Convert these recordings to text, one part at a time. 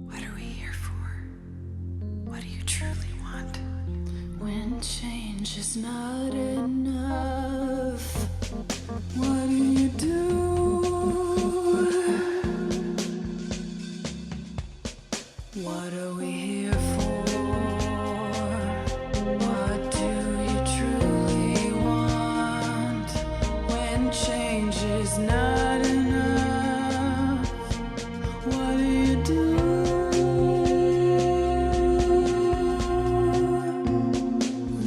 What are we here for? What do you truly want? When change is not enough, what do you do? What are we here for? What do you truly want? When change is not enough, what do you do?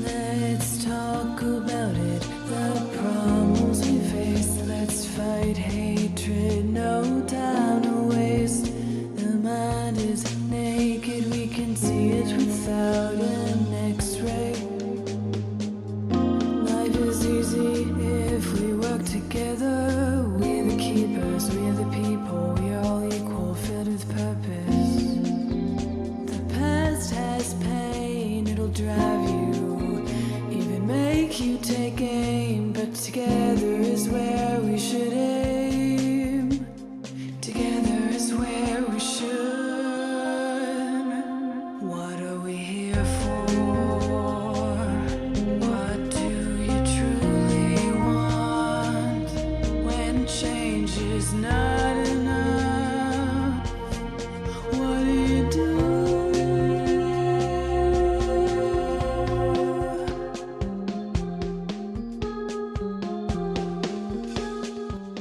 Let's talk about it, the problems we face. Let's fight hatred, no time to waste. The mind is naked, we can see it without an x-ray. Life is easy if we work together. We're the keepers, we're the people, we're all equal, filled with purpose. The past has pain, it'll drive you, even make you take aim. But together is where we should aim. Together is where we should. What are we here for? What do you truly want? When change is not enough, what do you do?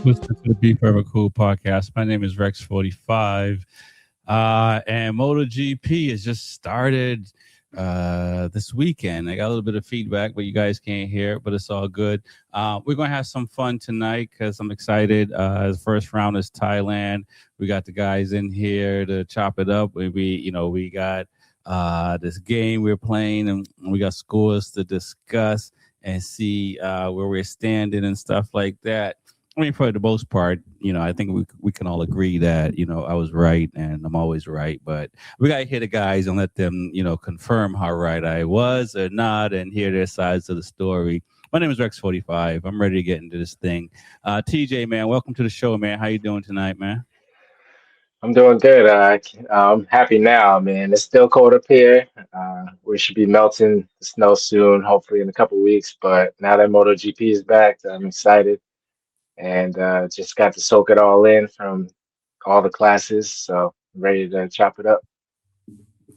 Listen to the Be Forever Cool podcast. My name is Rex45. And MotoGP has just started this weekend. I got a little bit of feedback, but you guys can't hear it, but it's all good. We're going to have some fun tonight because I'm excited. The first round is Thailand. We got the guys in here to chop it up. We got this game we're playing, and we got scores to discuss and see where we're standing and stuff like that. I mean, for the most part, I think we can all agree that, I was right and I'm always right. But we got to hear the guys and let them, confirm how right I was or not and hear their sides of the story. My name is Rex45. I'm ready to get into this thing. TJ, man, welcome to the show, man. How you doing tonight, man? I'm doing good. I'm happy now, man. It's still cold up here. We should be melting the snow soon, hopefully in a couple weeks. But now that MotoGP is back, I'm excited and just got to soak it all in from all the classes. So I'm ready to chop it up.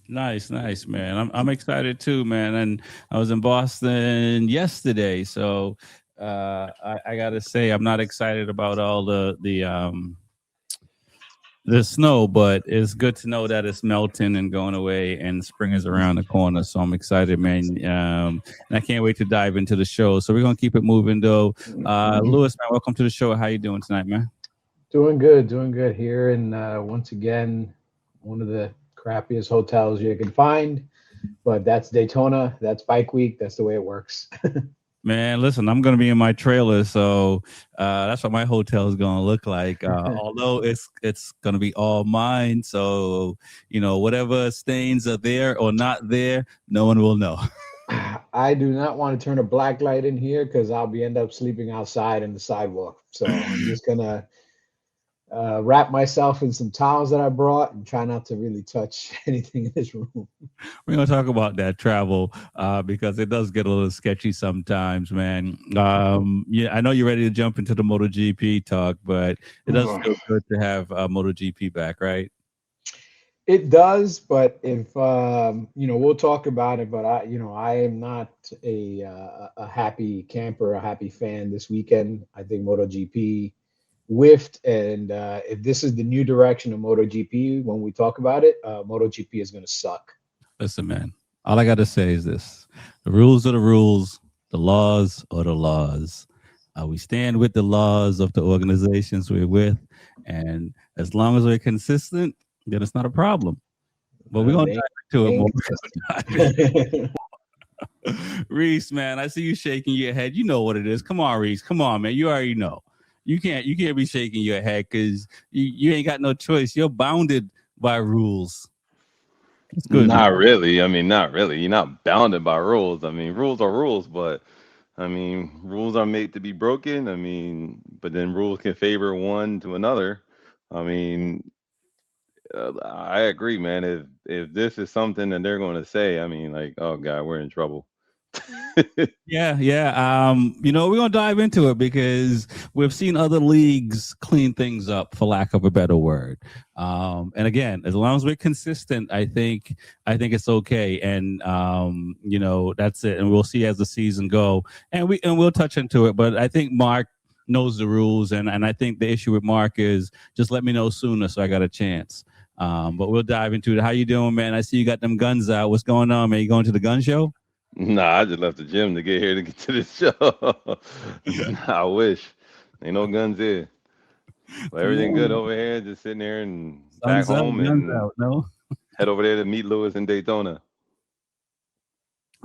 Nice, man. I'm excited too, man. And I was in Boston yesterday, so I gotta say I'm not excited about all the snow, but it's good to know that it's melting and going away and spring is around the corner. So I'm excited, man. And I can't wait to dive into the show. So we're going to keep it moving though. Lewis, man, welcome to the show. How you doing tonight, man? Doing good here. And once again, one of the crappiest hotels you can find, but that's Daytona. That's bike week. That's the way it works. Man, listen, I'm going to be in my trailer, so that's what my hotel is going to look like. Although it's going to be all mine, so whatever stains are there or not there, no one will know. I do not want to turn a black light in here because I'll end up sleeping outside in the sidewalk. So I'm just gonna wrap myself in some towels that I brought and try not to really touch anything in this room. We're going to talk about that travel because it does get a little sketchy sometimes, man. Yeah, I know you're ready to jump into the MotoGP talk, but it does feel good to have MotoGP back, right? It does, but if we'll talk about it. But I am not a happy camper, a happy fan this weekend. I think MotoGP whiffed, and if this is the new direction of MotoGP, when we talk about it, MotoGP is going to suck. Listen, man, all I got to say is this: the rules are the rules, the laws are the laws. We stand with the laws of the organizations we're with, and as long as we're consistent, then it's not a problem. But we're going to dive into it more. Reese, man, I see you shaking your head. You know what it is. Come on, Reese. Come on, man. You already know. You can't be shaking your head because you ain't got no choice. You're bounded by rules. It's good. Not really. I mean, not really. You're not bounded by rules. I mean, rules are rules, but I mean, rules are made to be broken. I mean, but then rules can favor one to another. I mean, I agree, man. If this is something that they're going to say, I mean, like, oh God, we're in trouble. Yeah, yeah. We're gonna dive into it because we've seen other leagues clean things up, for lack of a better word. And again, as long as we're consistent, I think it's okay. And that's it. And we'll see as the season go, and we'll touch into it. But I think Mark knows the rules, and I think the issue with Mark is just let me know sooner so I got a chance. But we'll dive into it. How you doing, man? I see you got them guns out. What's going on, man? You going to the gun show? Nah, I just left the gym to get here to get to this show. I wish. Ain't no guns here. But Come everything good on. over here. Just sitting there and back Sun's up, home guns and out. No, head over there to meet Lewis in Daytona.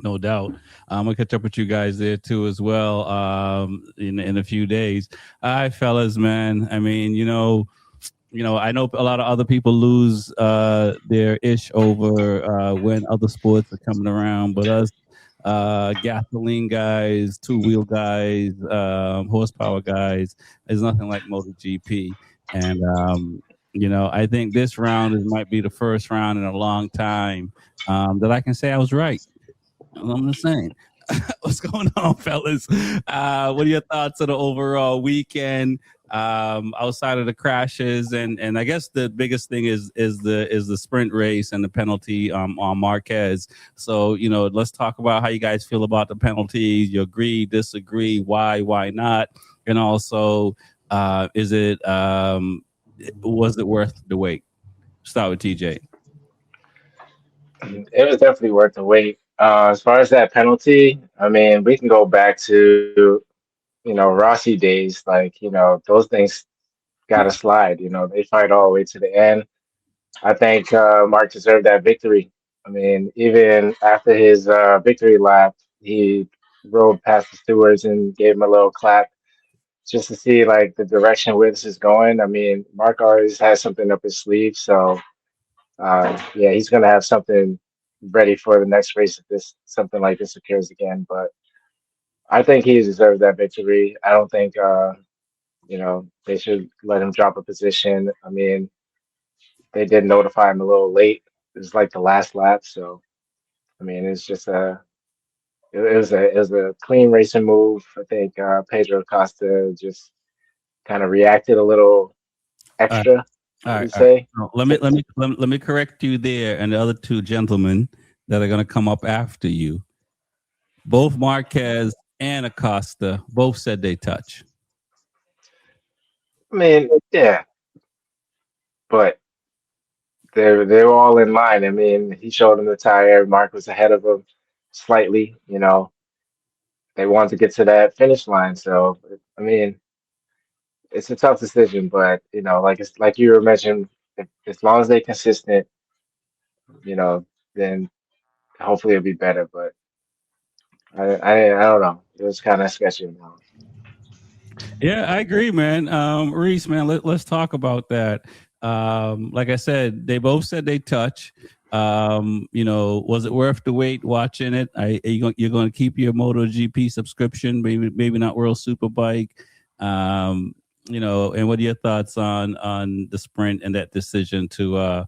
no doubt. I'm gonna catch up with you guys there too as well. In a few days. All right, fellas, man. I mean, I know a lot of other people lose their ish over when other sports are coming around, but us gasoline guys, two-wheel guys, horsepower guys, is nothing like MotoGP. And I think this round might be the first round in a long time that I can say I was right. I'm just saying. What's going on, fellas? What are your thoughts on the overall weekend? Outside of the crashes, and I guess the biggest thing is the sprint race and the penalty on Marquez. So let's talk about how you guys feel about the penalties. You agree, disagree, why not, and also was it worth the wait? Start with TJ. It was definitely worth the wait. As far as that penalty, I mean, we can go back to, Rossi days. Like, those things got to slide. They fight all the way to the end. I think Mark deserved that victory. I mean, even after his victory lap, he rode past the stewards and gave him a little clap just to see like the direction where this is going. I mean, Mark always has something up his sleeve, so yeah, he's gonna have something ready for the next race if this something like this occurs again. But I think he deserves that victory. I don't think they should let him drop a position. I mean, they did notify him a little late. It was like the last lap, so I mean, it's just it was a clean racing move. I think Pedro Acosta just kind of reacted a little All extra, I right, would all right. say. No, let me correct you there, and the other two gentlemen that are going to come up after you. Both Marquez and Acosta both said they touch. I mean, yeah, but they were all in line. I mean, he showed him the tire. Mark was ahead of him slightly. They wanted to get to that finish line. So I mean, it's a tough decision, but like it's like you were mentioning, if, as long as they're consistent, you know, then hopefully it'll be better. But I don't know. It was kind of sketchy now. Yeah, I agree, man. Reese, man, let's talk about that. Like I said, they both said they touch. Was it worth the wait watching it? You're going to keep your MotoGP subscription, maybe not World Superbike. And what are your thoughts on the sprint and that decision to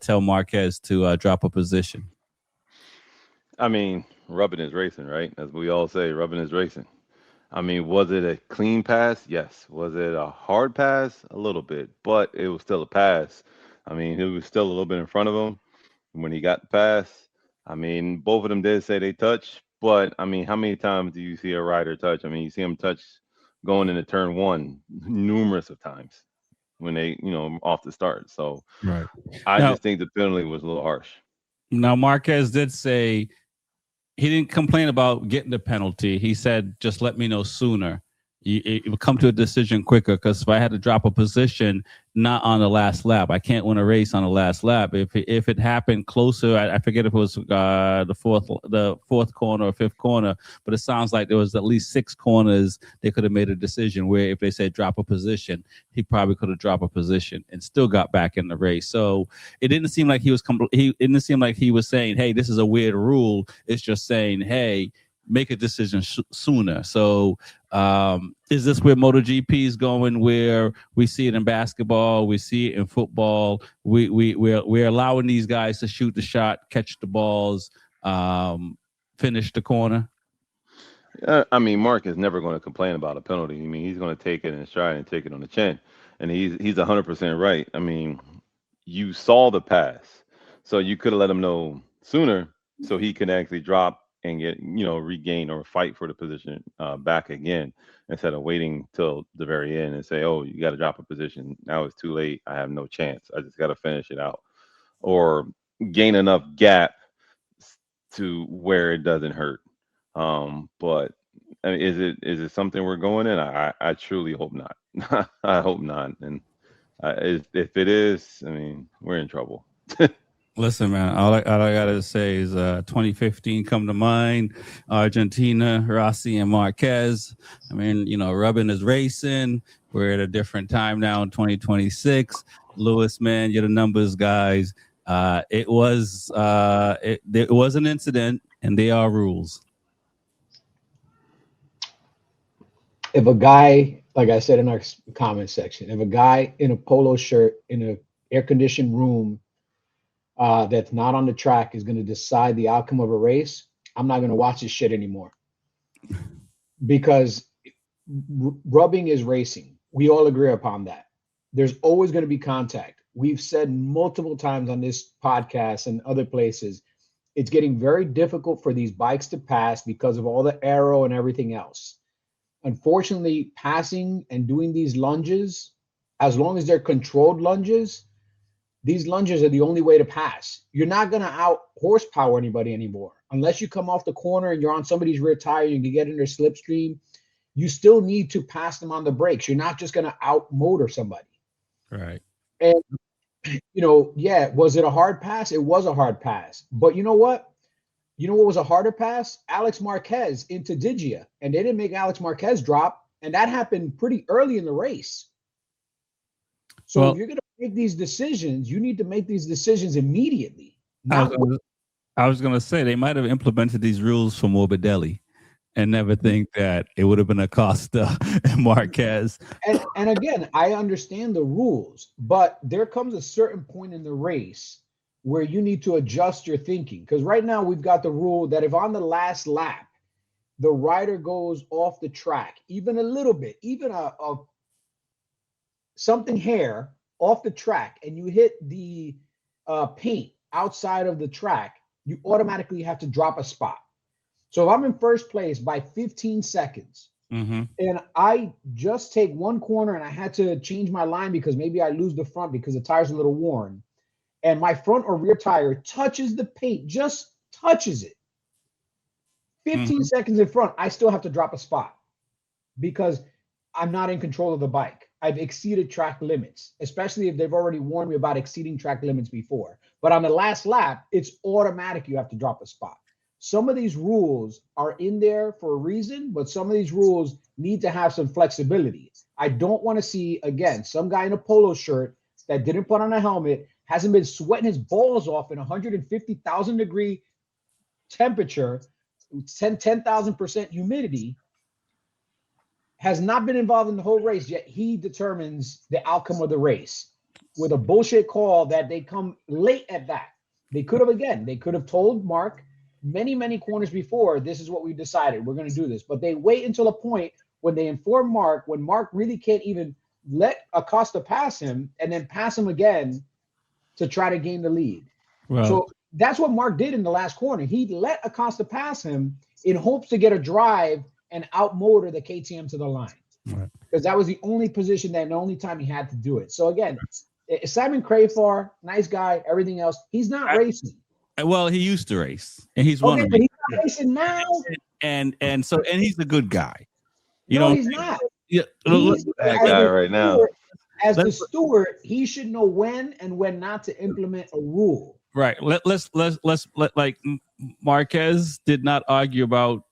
tell Marquez to drop a position? I mean, rubbing is racing, right? As we all say, rubbing is racing. I mean, was it a clean pass? Yes. Was it a hard pass? A little bit, but it was still a pass. I mean, he was still a little bit in front of him when he got the pass. I mean, both of them did say they touched, but I mean, how many times do you see a rider touch? I mean, you see him touch going into turn one numerous of times when they, off the start. So Right. I Now, just think the penalty was a little harsh. now Marquez did say he didn't complain about getting the penalty. He said, just let me know sooner. It would come to a decision quicker, because if I had to drop a position, not on the last lap, I can't win a race on the last lap. If it happened closer, I forget if it was the fourth corner or fifth corner, but it sounds like there was at least 6 corners they could have made a decision where if they said drop a position, he probably could have dropped a position and still got back in the race. So it didn't seem like he was saying, hey, this is a weird rule. It's just saying, hey, make a decision sooner. So is this where MotoGP is going, where we see it in basketball, we see it in football, we're allowing these guys to shoot the shot, catch the balls, finish the corner? I mean, Mark is never going to complain about a penalty. I mean, he's going to take it in stride and take it on the chin, and he's 100% right. I mean, you saw the pass, so you could have let him know sooner, so he can actually drop and get regain or fight for the position back again, instead of waiting till the very end and say, "Oh, you got to drop a position. Now it's too late. I have no chance. I just got to finish it out," or gain enough gap to where it doesn't hurt. But I mean, is it something we're going in? I truly hope not. I hope not. And if it is, I mean, we're in trouble. Listen, man, all I gotta say is 2015 come to mind. Argentina, Rossi and Marquez. I mean, Rubbin is racing. We're at a different time now in 2026. Lewis, man, you're the numbers guys. It was an incident, and they are rules. If a guy, like I said in our comment section, if a guy in a polo shirt in an air-conditioned room that's not on the track is going to decide the outcome of a race, I'm not going to watch this shit anymore. Because rubbing is racing. We all agree upon that. There's always going to be contact. We've said multiple times on this podcast and other places, it's getting very difficult for these bikes to pass because of all the aero and everything else. Unfortunately, passing and doing these lunges, as long as they're controlled lunges, these lunges are the only way to pass. You're not going to out horsepower anybody anymore. Unless you come off the corner and you're on somebody's rear tire, you can get in their slipstream. You still need to pass them on the brakes. You're not just going to out motor somebody. Right. And, was it a hard pass? It was a hard pass. But you know what? You know what was a harder pass? Alex Marquez into Digia. And they didn't make Alex Marquez drop. And that happened pretty early in the race. So if you're going to make these decisions, you need to make these decisions immediately. I was going to say, they might have implemented these rules for Morbidelli and never think that it would have been Acosta and Marquez. And again, I understand the rules, but there comes a certain point in the race where you need to adjust your thinking. Because right now we've got the rule that if on the last lap, the rider goes off the track, even a little bit, even a something hair off the track, and you hit the paint outside of the track, you automatically have to drop a spot. So if I'm in first place by 15 seconds, and I just take one corner and I had to change my line because maybe I lose the front because the tire's a little worn, and my front or rear tire touches the paint, just touches it, 15 seconds in front, I still have to drop a spot because I'm not in control of the bike. I've exceeded track limits, especially if they've already warned me about exceeding track limits before. But on the last lap, it's automatic. You have to drop a spot. Some of these rules are in there for a reason, but some of these rules need to have some flexibility. I don't want to see, again, some guy in a polo shirt that didn't put on a helmet, hasn't been sweating his balls off in 150,000 degree temperature, 10,000% humidity, has not been involved in the whole race, yet he determines the outcome of the race with a bullshit call that they come late at that. They could have told Mark many corners before, this is what we decided, we're going to do this. But they wait until a point when they inform Mark, when Mark really can't even let Acosta pass him and then pass him again to try to gain the lead. Well, so that's what Mark did in the last corner. He let Acosta pass him in hopes to get a drive and outmotor the KTM to the line. Right. Because that was the only position and the only time he had to do it. So again, Simon Crafar, nice guy, everything else, he's not racing. Well, he used to race, and he's one of them. He's not racing now. And he's a good guy. He's not. Yeah, he's that guy right now. As the steward, he should know when and when not to implement a rule. Right. Let's like Marquez did not argue about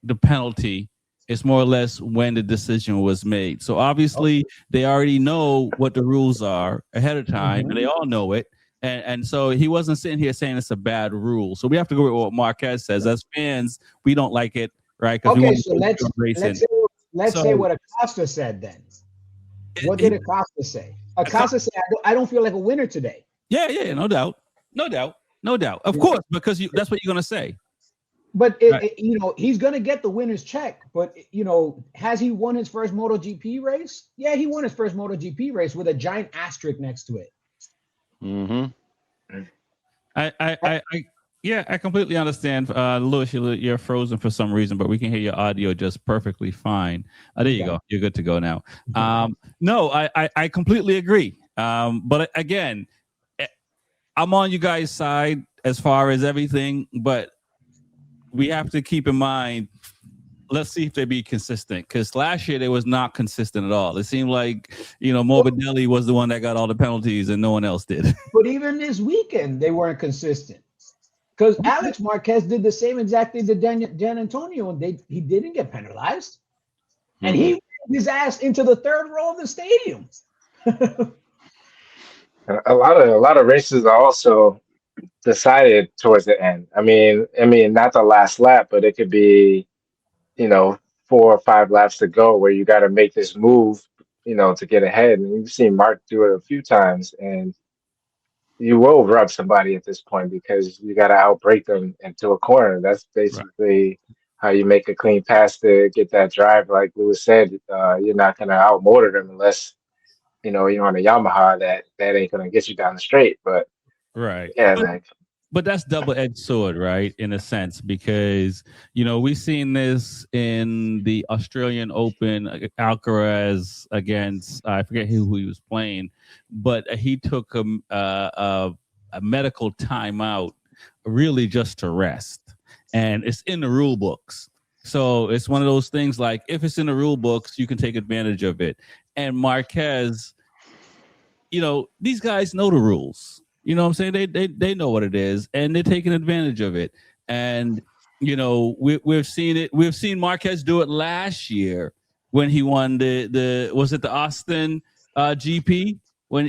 the penalty. It's more or less when the decision was made. So obviously they already know what the rules are ahead of time, and they all know it. And so he wasn't sitting here saying it's a bad rule. So we have to go with what Marquez says. As fans, we don't like it, right? Because Okay, so let's So- say what Acosta said then. What did Acosta say? Acosta said, I don't feel like a winner today. Yeah, no doubt. Of course, because that's what you're gonna say. But he's gonna get the winner's check. But has he won his first MotoGP race? Yeah, he won his first MotoGP race with a giant asterisk next to it. Mm-hmm. I completely understand. Lewis, you're frozen for some reason, but we can hear your audio just perfectly fine. There you go. You're good to go now. No, I completely agree. But again, I'm on you guys' side as far as everything, but we have to keep in mind, let's see if they be consistent, because last year they was not consistent at all. It seemed like, Morbidelli was the one that got all the penalties and no one else did. But even this weekend, they weren't consistent. Because Alex Marquez did the same exact thing to Dan Antonio, and he didn't get penalized. And he ran his ass into the third row of the stadium. A lot of races are also decided towards the end. I mean, not the last lap, but it could be, 4 or 5 laps to go where you got to make this move, to get ahead. And you've seen Mark do it a few times, and you will rub somebody at this point because you got to outbreak them into a corner. That's basically how you make a clean pass to get that drive. Like Lewis said, you're not going to outmotor them unless, you're on a Yamaha that ain't going to get you down the straight. But right. Yeah, but that's double-edged sword, right? In a sense, because we've seen this in the Australian Open, Alcaraz against I forget who he was playing, but he took a medical timeout really just to rest, and it's in the rule books. So it's one of those things like if it's in the rule books, you can take advantage of it. And Marquez, these guys know the rules. You know what I'm saying? They know what it is, and they're taking advantage of it. And we've seen it. We've seen Marquez do it last year when he won the was it the Austin GP when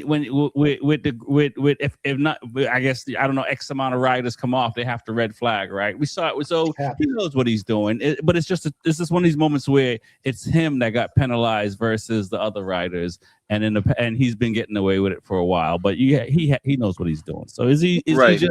if not, I guess I don't know, X amount of riders come off, they have to red flag, right? We saw it. So he knows what he's doing. But it's just one of these moments where it's him that got penalized versus the other riders. And he's been getting away with it for a while, but he knows what he's doing. So is he right?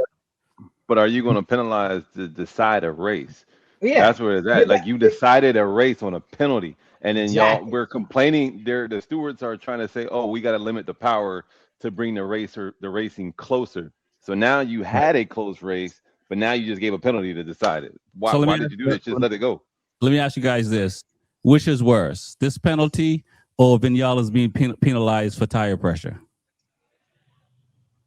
But are you going to penalize to decide a race? Yeah, that's where it's at. Like you decided a race on a penalty, and then we're complaining. The stewards are trying to say, "Oh, we got to limit the power to bring the racing closer." So now you had a close race, but now you just gave a penalty to decide it. Why did you do that? Just let it go. Let me ask you guys this: which is worse, this penalty or Vinales being penalized for tire pressure?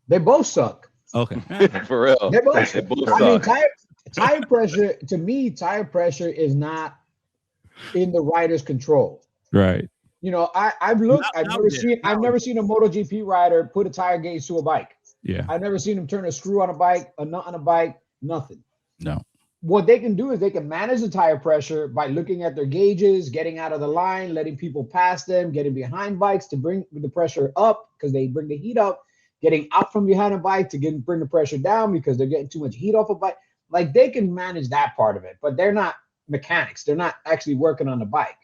They both suck. Okay. For real. They both suck. I mean, tire pressure, to me, tire pressure is not in the rider's control. Right. I've never seen a MotoGP rider put a tire gauge to a bike. Yeah. I've never seen them turn a screw on a bike, a nut on a bike, nothing. No. What they can do is they can manage the tire pressure by looking at their gauges, getting out of the line, letting people pass them, getting behind bikes to bring the pressure up because they bring the heat up, getting out from behind a bike to bring the pressure down because they're getting too much heat off a bike. Like they can manage that part of it, but they're not mechanics. They're not actually working on the bike.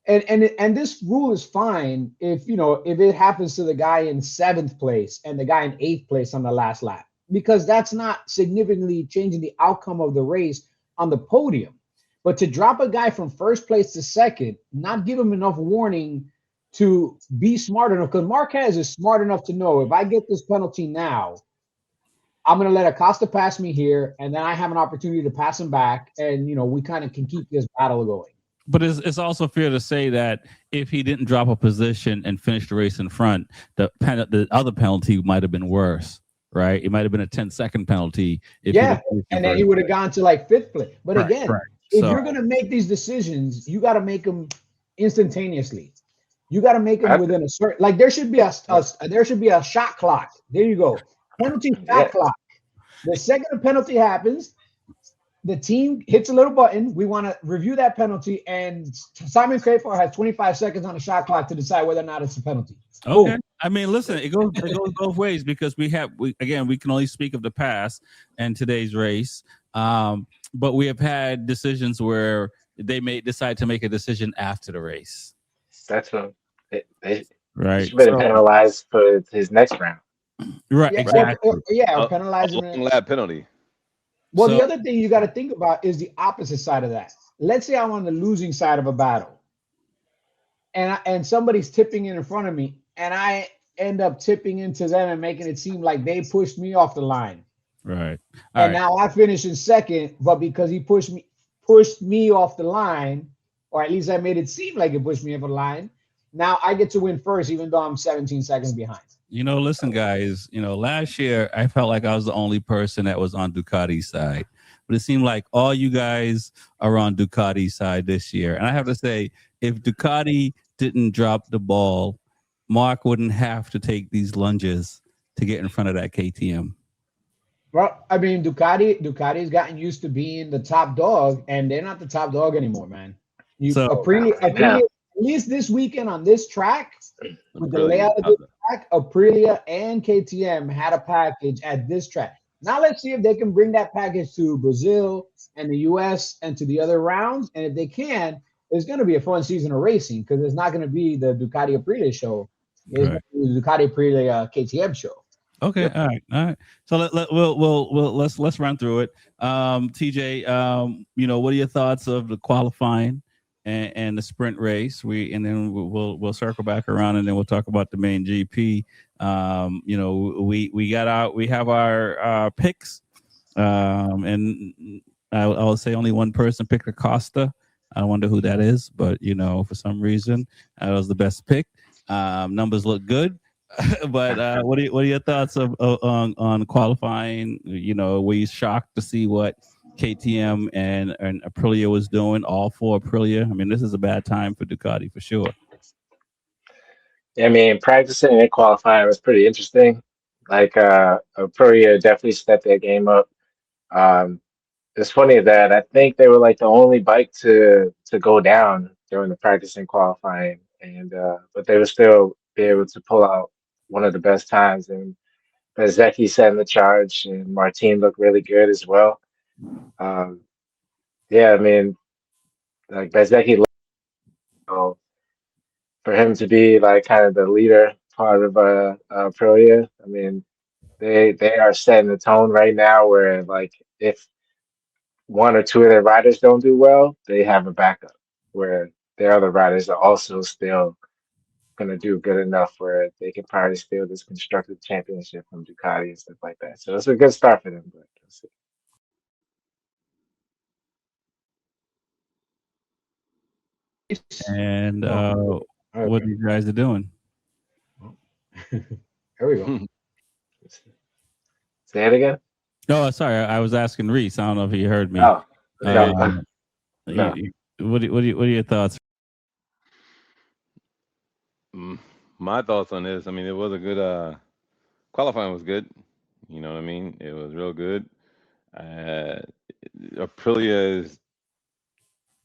And this rule is fine if it happens to the guy in 7th place and the guy in 8th place on the last lap, because that's not significantly changing the outcome of the race on the podium. But to drop a guy from 1st place to 2nd, not give him enough warning to be smart enough, because Marquez is smart enough to know if I get this penalty now, I'm going to let Acosta pass me here, and then I have an opportunity to pass him back, and we kind of can keep this battle going. But it's also fair to say that if he didn't drop a position and finish the race in front, the other penalty might have been worse, right? It might have been a 10-second penalty. And then he would have gone to like 5th place. But again, if you're going to make these decisions, you got to make them instantaneously. You got to make them within a certain, like there should be a shot clock. There you go. Penalty shot clock. The second a penalty happens, the team hits a little button. We want to review that penalty, and Simon Crayford has 25 seconds on the shot clock to decide whether or not it's a penalty. Okay. Boom. I mean, listen, it goes both ways because we can only speak of the past and today's race. But we have had decisions where they may decide to make a decision after the race. That's what they Right. should have been penalized for his next round. Right. Yeah, Exactly. or penalize him. Long lap penalty. Well, So- the other thing you got to think about is the opposite side of that. Let's say I'm on the losing side of a battle, and somebody's tipping in front of me, and I end up tipping into them and making it seem like they pushed me off the line. Right. And now I finish in second, but because he pushed me off the line, or at least I made it seem like it pushed me off the line, now I get to win first, even though I'm 17 seconds behind. Listen, guys, last year I felt like I was the only person that was on Ducati's side, but it seemed like all you guys are on Ducati's side this year. And I have to say, if Ducati didn't drop the ball, Mark wouldn't have to take these lunges to get in front of that KTM. Well, I mean, Ducati's gotten used to being the top dog, and they're not the top dog anymore, man. Aprilia, at least this weekend on this track, with the layout of the track, Aprilia and KTM had a package at this track. Now let's see if they can bring that package to Brazil and the US and to the other rounds. And if they can, it's going to be a fun season of racing because it's not going to be the Ducati Aprilia show. It's going to be the Ducati Aprilia KTM show. Okay, all right. So let's run through it. TJ, what are your thoughts of the qualifying and the sprint race? And then we'll circle back around, and then we'll talk about the main GP. We have our picks, and I'll say only one person picked Acosta. I wonder who that is, but for some reason that was the best pick. Numbers look good. But what are your thoughts on qualifying? Were you shocked to see what KTM and Aprilia was doing? All four Aprilia. I mean, this is a bad time for Ducati for sure. I mean, practicing and qualifying was pretty interesting. Like Aprilia definitely stepped their game up. It's funny that I think they were like the only bike to go down during the practice and qualifying, and but they would still be able to pull out one of the best times. And Bezzecchi setting the charge, and Martin looked really good as well. I mean, like Bezzecchi, for him to be like kind of the leader part of Aprilia. I mean, they are setting the tone right now where like if one or two of their riders don't do well, they have a backup where their other riders are also still going to do good enough where they can probably steal this constructive championship from Ducati and stuff like that. So it's a good start for them. But let's see. And what you guys are doing? Here we go. Say it again. Oh, sorry, I was asking Reese. I don't know if you heard me. Oh, no. No. What are your thoughts? My thoughts on this. I mean, it was a good qualifying was good. You know what I mean? It was real good. Aprilia is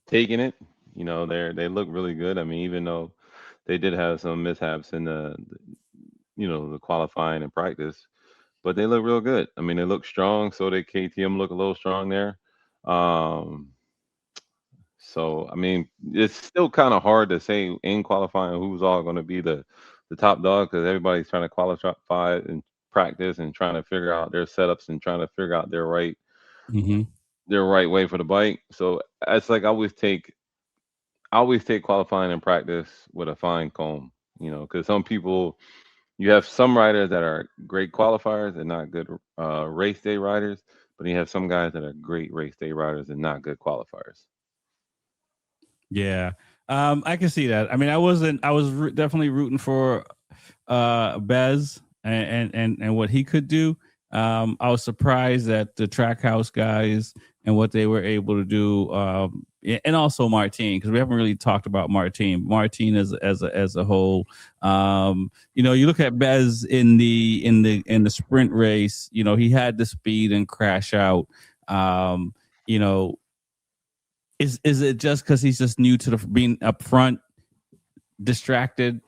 taking it. They look really good. I mean, even though they did have some mishaps in the qualifying and practice, but they look real good. I mean, they look strong. So did KTM look a little strong there. So I mean, it's still kind of hard to say in qualifying who's all going to be the top dog because everybody's trying to qualify and practice and trying to figure out their setups and trying to figure out their right way for the bike. So it's like I always take qualifying and practice with a fine comb, because some people, you have some riders that are great qualifiers and not good race day riders, but you have some guys that are great race day riders and not good qualifiers. Yeah, I can see that. I mean, I was definitely rooting for Bez and what he could do. I was surprised at the Trackhouse guys and what they were able to do, and also Martin, because we haven't really talked about Martin as a whole. You look at Bez in the sprint race. He had the speed and crash out. you know, is it just because he's just new to being up front, distracted?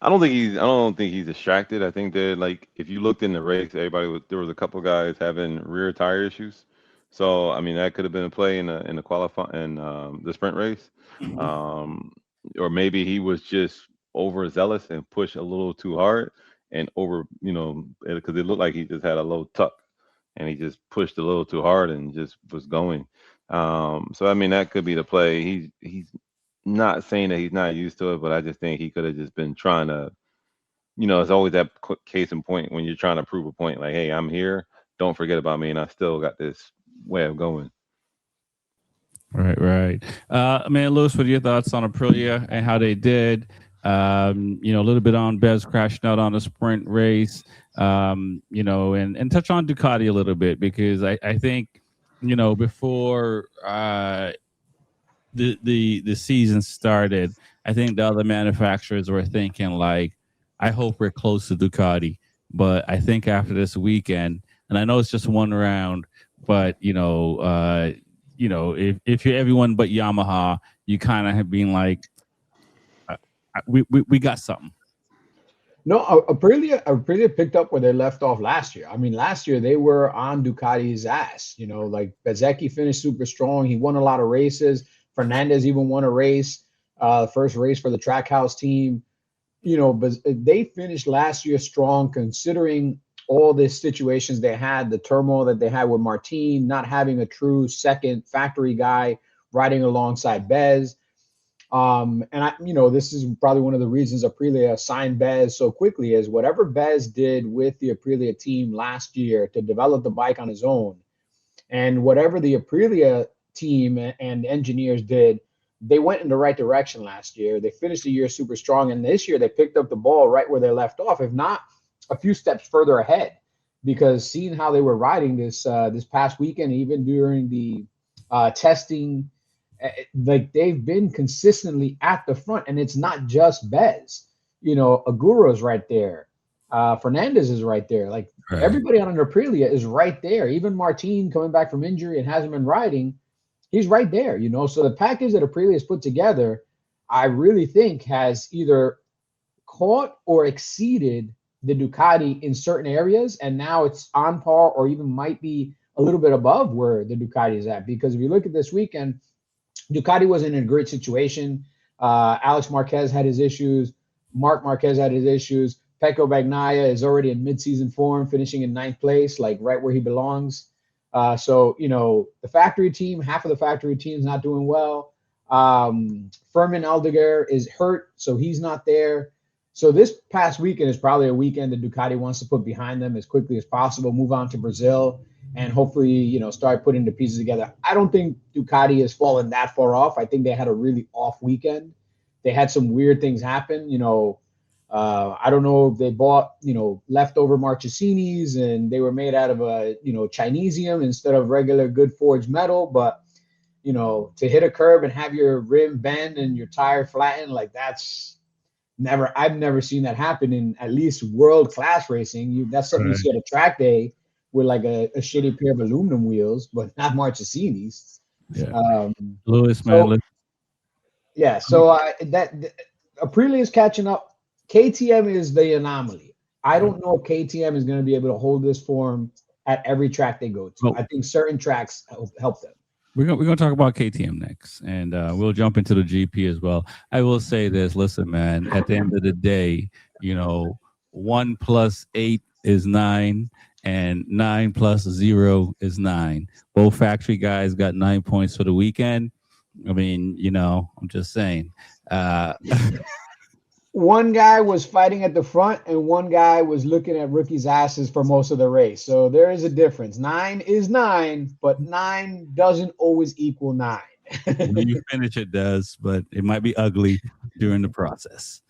I don't think he's distracted. I think that, like, if you looked in the race, there was a couple guys having rear tire issues. So I mean that could have been a play in the the sprint race. Um, or maybe he was just overzealous and pushed a little too hard and over, because it looked like he just had a low tuck and he just pushed a little too hard and just was going. So I mean that could be the play. He's not saying that he's not used to it, but I just think he could have just been trying to, it's always that case in point when you're trying to prove a point, like, hey, I'm here. Don't forget about me, and I still got this way of going. Right. Man, Lewis, what are your thoughts on Aprilia and how they did? A little bit on Bez crashing out on the sprint race, and touch on Ducati a little bit, because I think, before the season started, I think the other manufacturers were thinking, like, I hope we're close to Ducati. But I think after this weekend, and I know it's just one round, but if you're everyone but Yamaha, you kind of have been like, we got something. No, Aprilia picked up where they left off last year. I mean, last year they were on Ducati's ass. Like Bezzecchi finished super strong. He won a lot of races. Fernandez even won a race, first race for the Trackhouse team. But they finished last year strong, considering all the situations they had, the turmoil that they had with Martin, not having a true second factory guy riding alongside Bez. This is probably one of the reasons Aprilia signed Bez so quickly, is whatever Bez did with the Aprilia team last year to develop the bike on his own, and whatever the Aprilia team and engineers did, they went in the right direction last year. They finished the year super strong, and this year they picked up the ball right where they left off, if not a few steps further ahead, because seeing how they were riding this past weekend, even during the testing, like they've been consistently at the front, and it's not just Bez. Aguro's right there. Fernandez is right there. Like everybody on an Aprilia is right there. Even Martin, coming back from injury and hasn't been riding, he's right there. So the package that Aprilia has put together, I really think has either caught or exceeded the Ducati in certain areas, and now it's on par or even might be a little bit above where the Ducati is at. Because if you look at this weekend, Ducati wasn't in a great situation. Alex Marquez had his issues. Marc Marquez had his issues. Pecco Bagnaia is already in midseason form, finishing in 9th place, like right where he belongs. So the factory team, half of the factory team is not doing well. Fermin Aldeguer is hurt, so he's not there. So this past weekend is probably a weekend that Ducati wants to put behind them as quickly as possible, move on to Brazil, and hopefully, start putting the pieces together. I don't think Ducati has fallen that far off. I think they had a really off weekend. They had some weird things happen. I don't know if they bought, leftover Marchesinis and they were made out of a, Chinesium instead of regular good forged metal. But, to hit a curb and have your rim bend and your tire flatten, like I've never seen that happen in at least world-class racing. That's something you see at a track day with like a shitty pair of aluminum wheels, but not Marchesinis. Yeah. Lewis, man. So Aprilia is catching up. KTM is the anomaly. I don't know if KTM is going to be able to hold this form at every track they go to. I think certain tracks help them. We're going to talk about KTM next, and we'll jump into the GP as well. I will say this. Listen, man, at the end of the day, 1 + 8 is 9, and 9 + 0 is 9. Both factory guys got 9 points for the weekend. I mean, I'm just saying. One guy was fighting at the front and one guy was looking at rookies' asses for most of the race. So there is a difference. 9 is 9, but 9 doesn't always equal 9. When you finish, it does, but it might be ugly during the process.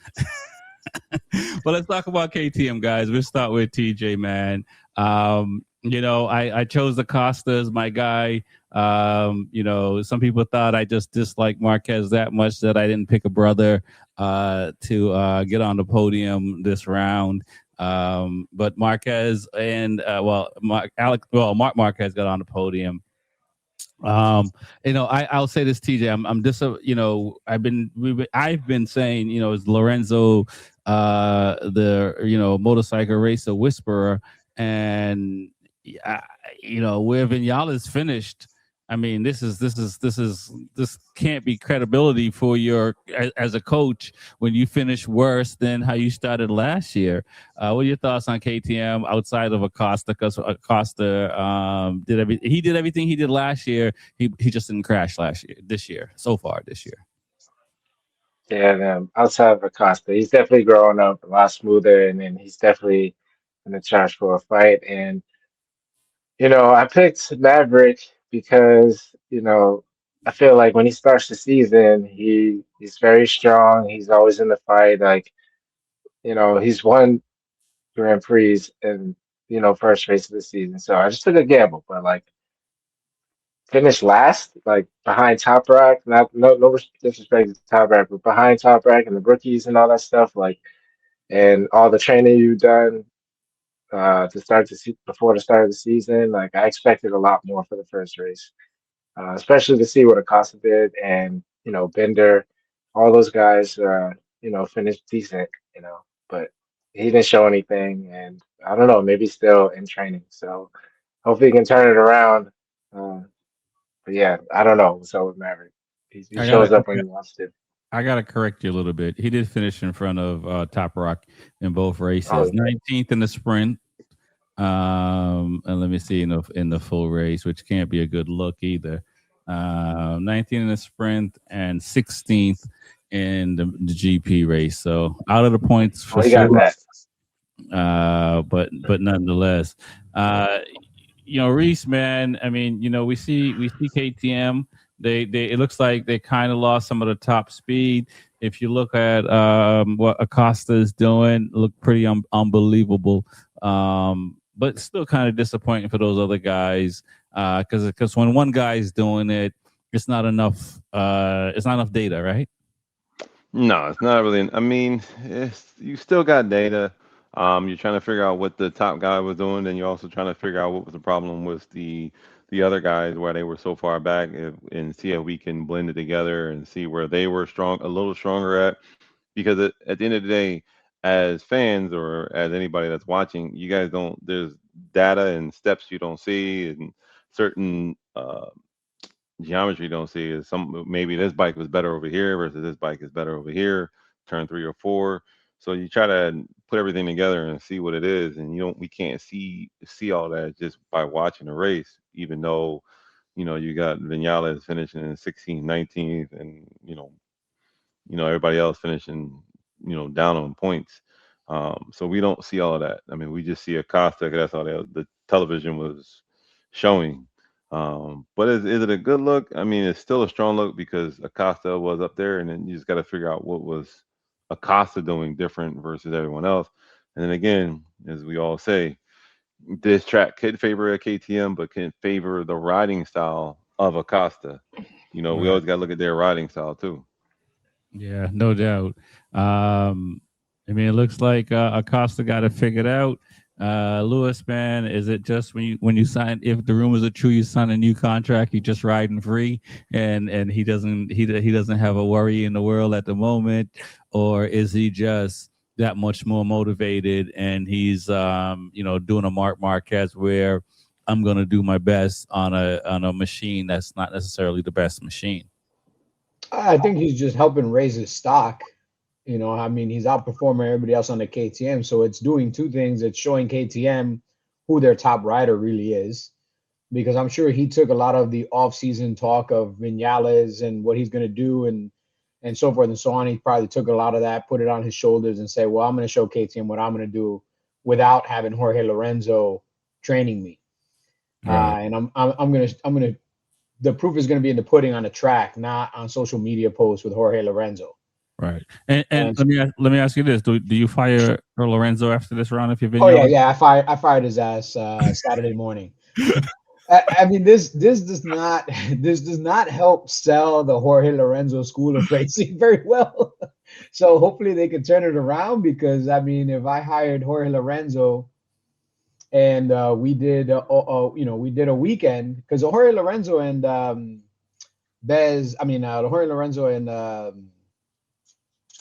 But let's talk about KTM, guys. We'll start with TJ, man. I chose Acosta as my guy. Some people thought I just disliked Marquez that much that I didn't pick a brother to get on the podium this round. But Marquez and Marc Marquez got on the podium. I'll say this, TJ. I'm just, I've been saying, is Lorenzo, the motorcycle racer whisperer, and where Vinales finished. I mean, this can't be credibility for your as a coach when you finish worse than how you started last year. What are your thoughts on KTM outside of Acosta? Because Acosta he did everything he did last year. He just didn't crash this year. Yeah, outside of Acosta, he's definitely growing up a lot smoother, and then he's definitely in the charge for a fight. And I picked Maverick because I feel like when he starts the season, he's very strong. He's always in the fight. Like he's won Grand Prix in first race of the season. So I just took a gamble, but like finished last, like behind Top Rock. Not no disrespect to Top Rock, but behind Top Rock and the rookies and all that stuff. Like and all the training you've done to start before the start of the season. Like I expected a lot more for the first race, especially to see what Acosta did and Bender, all those guys. Finished decent. But he didn't show anything, and I don't know. Maybe still in training. So hopefully he can turn it around. Uh, but yeah, I don't know. So with Maverick, he shows up when he wants to. I gotta correct you a little bit. He did finish in front of Top Rock in both races. Oh, yeah. 19th in the sprint. And let me see in the full race, which can't be a good look either. 19th in the sprint and 16th in the GP race. So out of the points for Oh, he got sure. that. But nonetheless, Reese, man. I mean, we see KTM. They it looks like they kind of lost some of the top speed. If you look at what Acosta is doing, look pretty unbelievable. But still kind of disappointing for those other guys because when one guy is doing it, it's not enough. It's not enough data, right? No, it's not really. I mean, you still got data. You're trying to figure out what the top guy was doing, and you're also trying to figure out what was the problem with the other guys, why they were so far back, and see if we can blend it together and see where they were a little stronger at. Because at the end of the day, as fans or as anybody that's watching, you guys don't. There's data and steps you don't see, and certain geometry you don't see. Is maybe this bike was better over here versus this bike is better over here, turn 3 or 4. So you try to put everything together and see what it is, and we can't see all that just by watching a race. Even though you got Vinales finishing in 16th, 19th, and everybody else finishing down on points. So we don't see all of that. I mean, we just see Acosta. That's all the television was showing. But is it a good look? I mean, it's still a strong look because Acosta was up there, and then you just got to figure out what was Acosta doing different versus everyone else. And then again, as we all say, this track could favor a KTM, but can favor the riding style of Acosta. We always got to look at their riding style too. Yeah, no doubt. I mean, it looks like Acosta got it figured out. Lewis, man, is it just when you sign? If the rumors are true, you sign a new contract, you just riding free, and he doesn't have a worry in the world at the moment, or is he just that much more motivated and he's doing a Marc Marquez where I'm gonna do my best on a machine that's not necessarily the best machine? I think he's just helping raise his stock. I mean, he's outperforming everybody else on the KTM. So it's doing two things. It's showing KTM who their top rider really is, because I'm sure he took a lot of the off-season talk of Vinales and what he's going to do and so forth and so on. He probably took a lot of that, put it on his shoulders and say, well, I'm going to show KTM what I'm going to do without having Jorge Lorenzo training me. Right. And I'm going to, the proof is going to be in the pudding on the track, not on social media posts with Jorge Lorenzo. Right. And let me ask you this: Do you fire Lorenzo after this round if you've been? Oh yeah. I fired his ass Saturday morning. I mean, this does not help sell the Jorge Lorenzo school of racing very well. So hopefully they can turn it around, because I mean, if I hired Jorge Lorenzo and we did we did a weekend because Jorge Lorenzo and Jorge Lorenzo and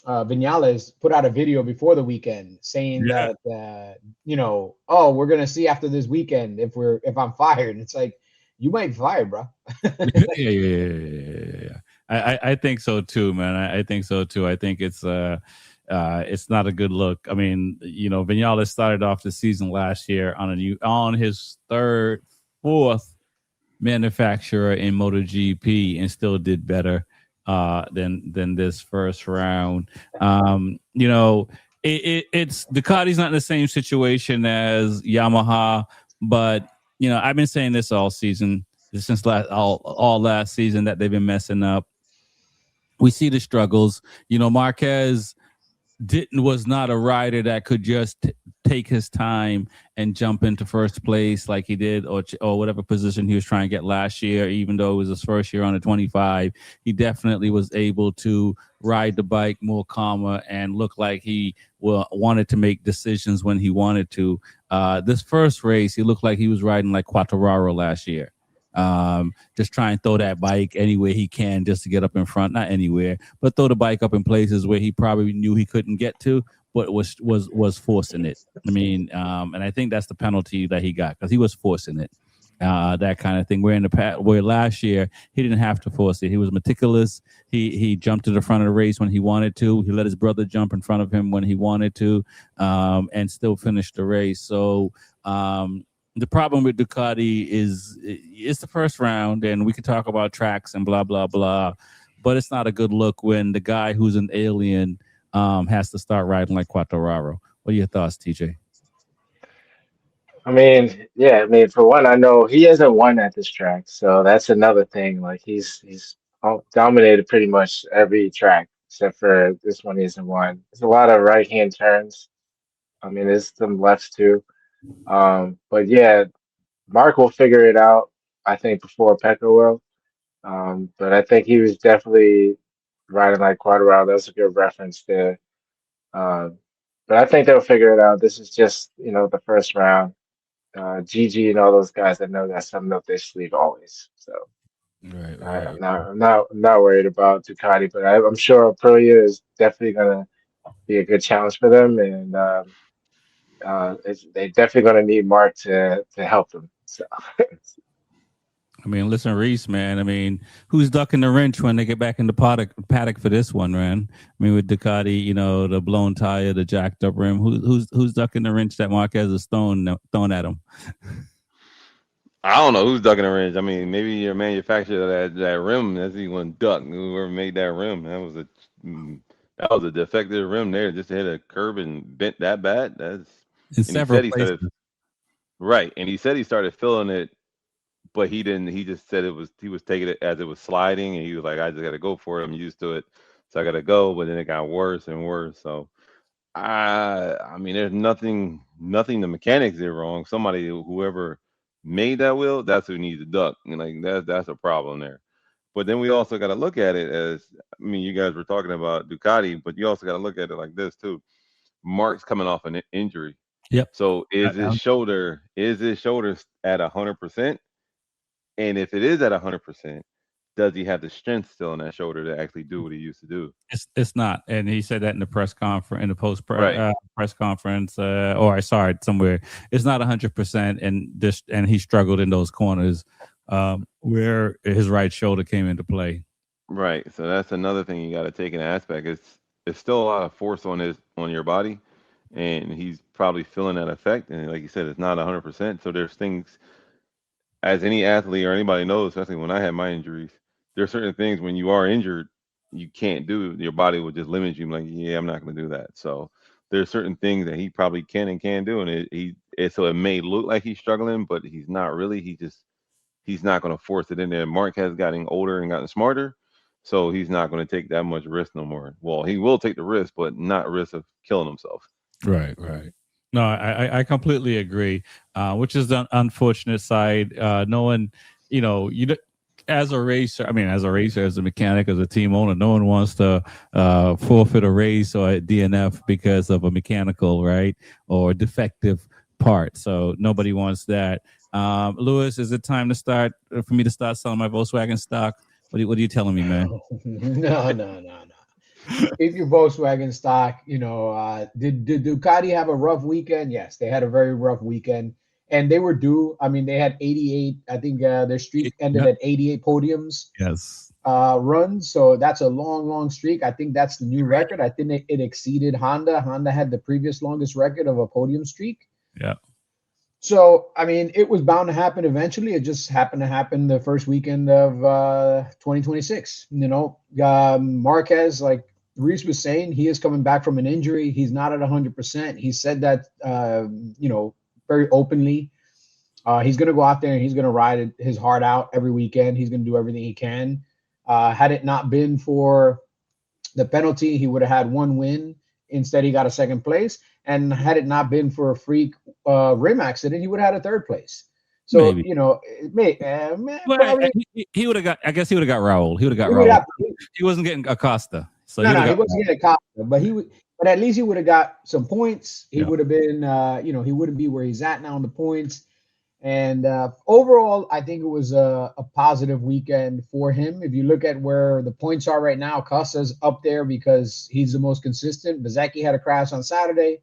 Vinales put out a video before the weekend saying that we're gonna see after this weekend if I'm fired. It's like, you might be fired, bro. Yeah. I think so too, man. I think so too. I think it's not a good look. I mean, Vinales started off the season last year on his fourth manufacturer in MotoGP and still did better than this first round. It's Ducati's not in the same situation as Yamaha, but I've been saying this all season, since all last season, that they've been messing up. We see the struggles. Marquez was not a rider that could just take his time and jump into first place like he did, or whatever position he was trying to get last year. Even though it was his first year on the 25, he definitely was able to ride the bike more calmer and look like he wanted to make decisions when he wanted to. This first race, he looked like he was riding like Quartararo last year. Just try and throw that bike anywhere he can just to get up in front. Not anywhere, but throw the bike up in places where he probably knew he couldn't get to, but was forcing it. I mean, and I think that's the penalty that he got, because he was forcing it. That kind of thing. Where last year he didn't have to force it. He was meticulous. He jumped to the front of the race when he wanted to. He let his brother jump in front of him when he wanted to, and still finished the race. So the problem with Ducati is it's the first round, and we can talk about tracks and blah, blah, blah, but it's not a good look when the guy who's an alien has to start riding like Quartararo. What are your thoughts, TJ? For one, I know he hasn't won at this track, so that's another thing. Like he's dominated pretty much every track except for this one. He hasn't won. There's a lot of right hand turns. There's some lefts too. But yeah, Mark will figure it out, I think, before Pecco will. But I think he was definitely riding like Quartararo. That's a good reference there. But I think they'll figure it out. This is just, the first round. Gigi and all those guys, I know that's something up their sleeve always. So Right. I'm not worried about Ducati, but I'm sure Aprilia is definitely gonna be a good challenge for them, and they're definitely gonna need Mark to help them. So. Listen, Reese, man. Who's ducking the wrench when they get back in the paddock for this one, man? With Ducati, the blown tire, the jacked up rim. Who's ducking the wrench that Marquez is thrown at him? I don't know who's ducking the wrench. Maybe your manufacturer that rim, that's the one duck. Whoever made that rim, that was a defective rim there. Just to hit a curb and bent that bad. That's in several places. Right, and he said he started feeling it, but he didn't. He just said he was taking it as it was sliding, and he was like, I just got to go for it. I'm used to it, so I got to go. But then it got worse and worse. So, there's nothing the mechanics did wrong. Whoever made that wheel, that's who needs to duck. That's a problem there. But then we also got to look at it as, you guys were talking about Ducati, but you also got to look at it like this too. Mark's coming off an injury. Yep. So is his shoulder at 100%? And if it is at 100%, does he have the strength still in that shoulder to actually do what he used to do? It's not, and he said that in the press conference, in the press conference, or I saw it somewhere. It's not 100%, and he struggled in those corners where his right shoulder came into play. Right. So that's another thing you got to take in aspect. It's still a lot of force on your body, and he's probably feeling that effect. And like you said, it's not 100%. So there's things, as any athlete or anybody knows, especially when I had my injuries, there are certain things when you are injured, you can't do. Your body will just limit you. Like, yeah, I'm not going to do that. So there's certain things that he probably can and can't do. And so it may look like he's struggling, but he's not really. He's not going to force it in there. Mark has gotten older and gotten smarter, so he's not going to take that much risk no more. Well, he will take the risk, but not risk of killing himself. Right. No, I completely agree, which is the unfortunate side. Knowing, as a racer, as a mechanic, as a team owner, no one wants to forfeit a race or a DNF because of a mechanical, right, or defective apart. So nobody wants that. Lewis, is it time to start for me to start selling my Volkswagen stock? What are you telling me, man? No. Keep your Volkswagen stock. Did Ducati have a rough weekend? Yes, they had a very rough weekend, and they were due. I mean, they had 88. I think their streak ended at 88 podiums. Yes. Runs. So that's a long streak. I think that's the new record. I think it exceeded Honda. Honda had the previous longest record of a podium streak. Yeah. So, I mean, it was bound to happen eventually. It just happened to happen the first weekend of 2026. Marquez, like Reese was saying, he is coming back from an injury. He's not at 100%. He said that, very openly. He's going to go out there and he's going to ride his heart out every weekend. He's going to do everything he can. Had it not been for the penalty, he would have had one win. Instead, he got a second place. And had it not been for a freak rim accident, he would have had a third place. So, Maybe. He would have got, I guess he would have got Raul. He would have got Raul. He wasn't getting Acosta. So he wasn't getting Acosta, but at least he would have got some points. He would have been, he wouldn't be where he's at now on the points. And overall, I think it was a positive weekend for him. If you look at where the points are right now, Acosta's up there because he's the most consistent. Bezzecchi had a crash on Saturday.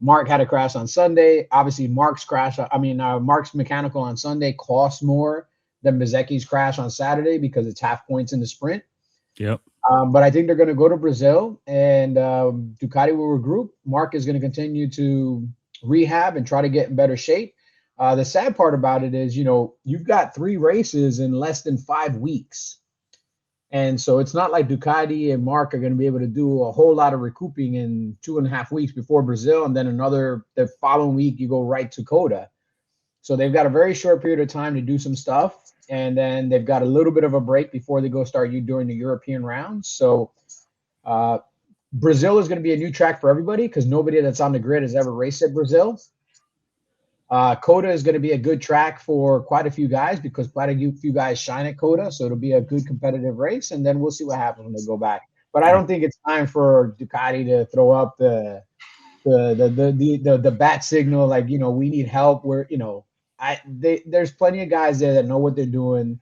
Mark had a crash on Sunday. Obviously, Mark's mechanical on Sunday cost more than Bezzecchi's crash on Saturday because it's half points in the sprint. Yep. But I think they're going to go to Brazil and Ducati will regroup. Mark is going to continue to rehab and try to get in better shape. The sad part about it is, you've got 3 races in less than 5 weeks. And so it's not like Ducati and Mark are going to be able to do a whole lot of recouping in 2.5 weeks before Brazil. And then the following week, you go right to Coda. So they've got a very short period of time to do some stuff. And then they've got a little bit of a break before they go start doing the European rounds. So Brazil is going to be a new track for everybody because nobody that's on the grid has ever raced at Brazil. Coda is going to be a good track for quite a few guys because quite a few guys shine at Coda. So it'll be a good competitive race. And then we'll see what happens when they go back. But I don't think it's time for Ducati to throw up the bat signal. Like, we need help where, there's plenty of guys there that know what they're doing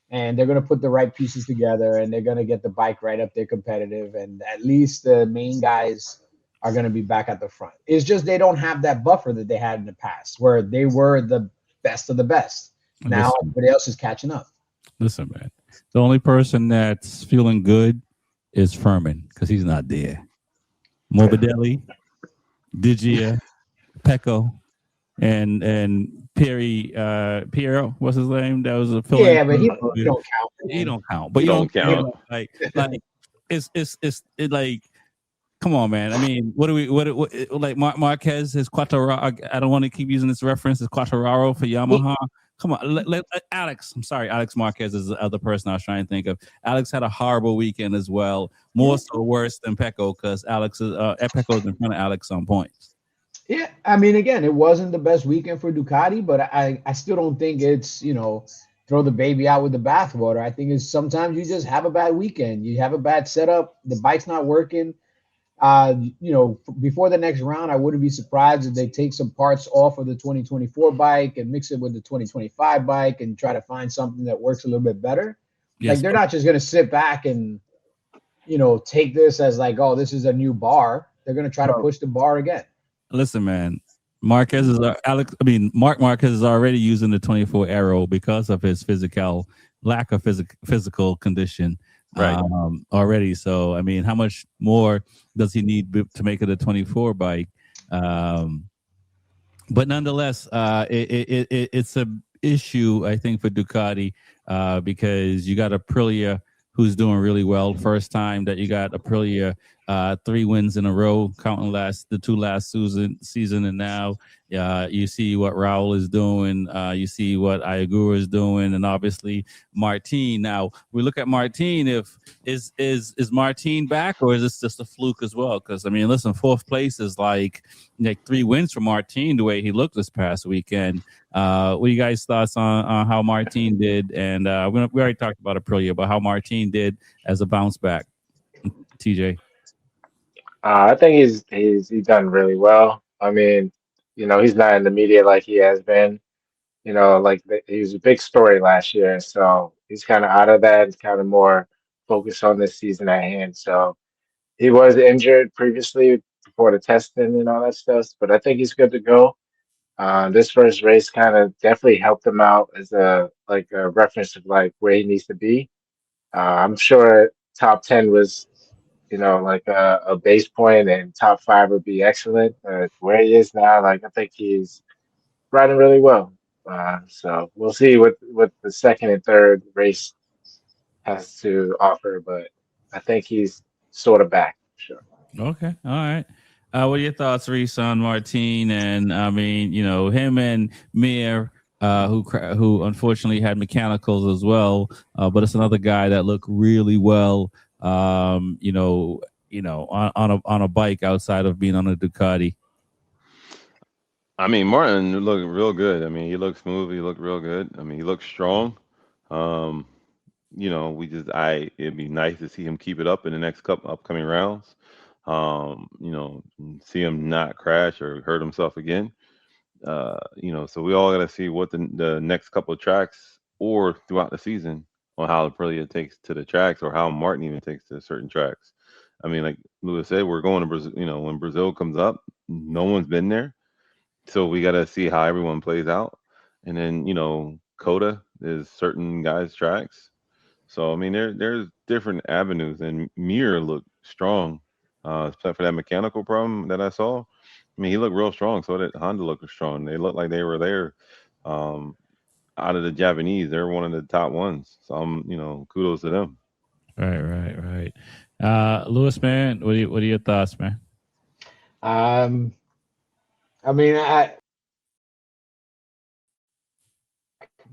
and they're going to put the right pieces together and they're going to get the bike right up there competitive. And at least the main guys are going to be back at the front. It's just they don't have that buffer that they had in the past where they were the best of the best. Now everybody else is catching up. Listen, man. The only person that's feeling good is Furman because he's not there. Morbidelli, Digia, Pecco, and Piero, what's his name? That was a fill-in. Yeah, but he don't count. He don't count. But he don't count. Like it's like, come on, man. I mean, what like Marquez, his Quartararo. I don't want to keep using this reference. His Quartararo for Yamaha. Come on, Alex. I'm sorry, Alex Marquez is the other person I was trying to think of. Alex had a horrible weekend as well, more so worse than Pecco because Pecco is in front of Alex on points. Yeah, I mean, again, it wasn't the best weekend for Ducati, but I still don't think it's, throw the baby out with the bathwater. I think it's sometimes you just have a bad weekend. You have a bad setup. The bike's not working. Before the next round, I wouldn't be surprised if they take some parts off of the 2024 bike and mix it with the 2025 bike and try to find something that works a little bit better. Yes, like they're not just going to sit back and, take this as like, oh, this is a new bar. They're going to try to push the bar again. Listen, man, Mark Marquez is already using the 24 Aero because of his lack of physical condition. Right. Already. So, I mean, how much more does he need to make it a 24 bike? But nonetheless, it's a issue, I think, for Ducati because you got Aprilia who's doing really well. First time that you got Aprilia 3 wins in a row, counting the 2 last season, and now you see what Raul is doing, you see what Ayagura is doing, and obviously Martin. Now we look at Martin. If is Martin back, or is this just a fluke as well? Because I mean, listen, 4th place is like 3 wins for Martin the way he looked this past weekend. What are you guys' thoughts on how Martin did? And we already talked about Aprilia, but how Martin did as a bounce back. TJ. I think he's done really well. I mean, he's not in the media like he has been. He was a big story last year, so he's kind of out of that. He's kind of more focused on this season at hand. So he was injured previously before the testing and all that stuff, but I think he's good to go. This first race kind of definitely helped him out as a reference of like where he needs to be. I'm sure top 10 was like a base point, and top 5 would be excellent. Where he is now, like I think he's riding really well. So we'll see what the second and third race has to offer, but I think he's sort of back. Sure. Okay, all right. What are your thoughts, Reese, on Martin? And I mean, him and Mir, who unfortunately had mechanicals as well, but it's another guy that looked really well. On a bike outside of being on a Ducati. I mean, Martin looked real good. I mean, he looked smooth. He looked real good. I mean, he looked strong. Um, it'd be nice to see him keep it up in the next couple upcoming rounds. See him not crash or hurt himself again. So we all got to see what the next couple of tracks or throughout the season on how Aprilia takes to the tracks or how Martin even takes to certain tracks. I mean, like Lewis said, we're going to Brazil. When Brazil comes up, no one's been there, so we got to see how everyone plays out. And then Coda is certain guys' tracks. So I mean, there's different avenues, and Mir looked strong, except for that mechanical problem that I saw. I mean, he looked real strong. So did Honda look strong. They looked like they were there. Out of the Japanese, they're one of the top ones. So kudos to them. Right. Lewis, man, what are your thoughts, man? I mean,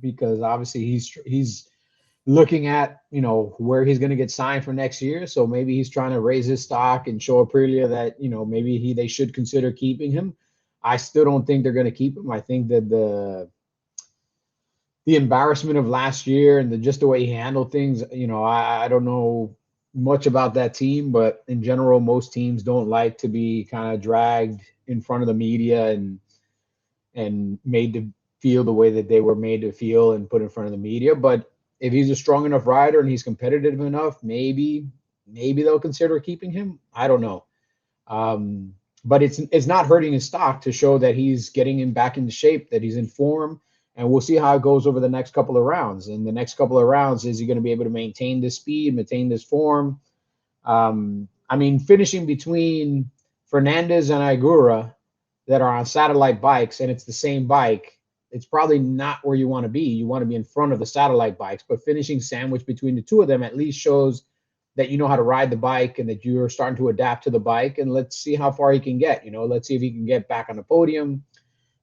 because obviously he's looking at where he's going to get signed for next year, so maybe he's trying to raise his stock and show Aprilia that maybe they should consider keeping him. I still don't think they're going to keep him. I think that the embarrassment of last year and just the way he handled things, I don't know much about that team, but in general, most teams don't like to be kind of dragged in front of the media and made to feel the way that they were made to feel and put in front of the media. But if he's a strong enough rider and he's competitive enough, maybe they'll consider keeping him. I don't know. But it's not hurting his stock to show that he's getting him back into shape, that he's in form, and we'll see how it goes over the next couple of rounds. In the next couple of rounds, is he going to be able to maintain this speed, maintain this form? I mean, finishing between Fernandez and Igura that are on satellite bikes, and it's the same bike, it's probably not where you want to be. You want to be in front of the satellite bikes, but finishing sandwiched between the two of them at least shows that you know how to ride the bike and that you're starting to adapt to the bike. And let's see how far he can get. Let's see if he can get back on the podium.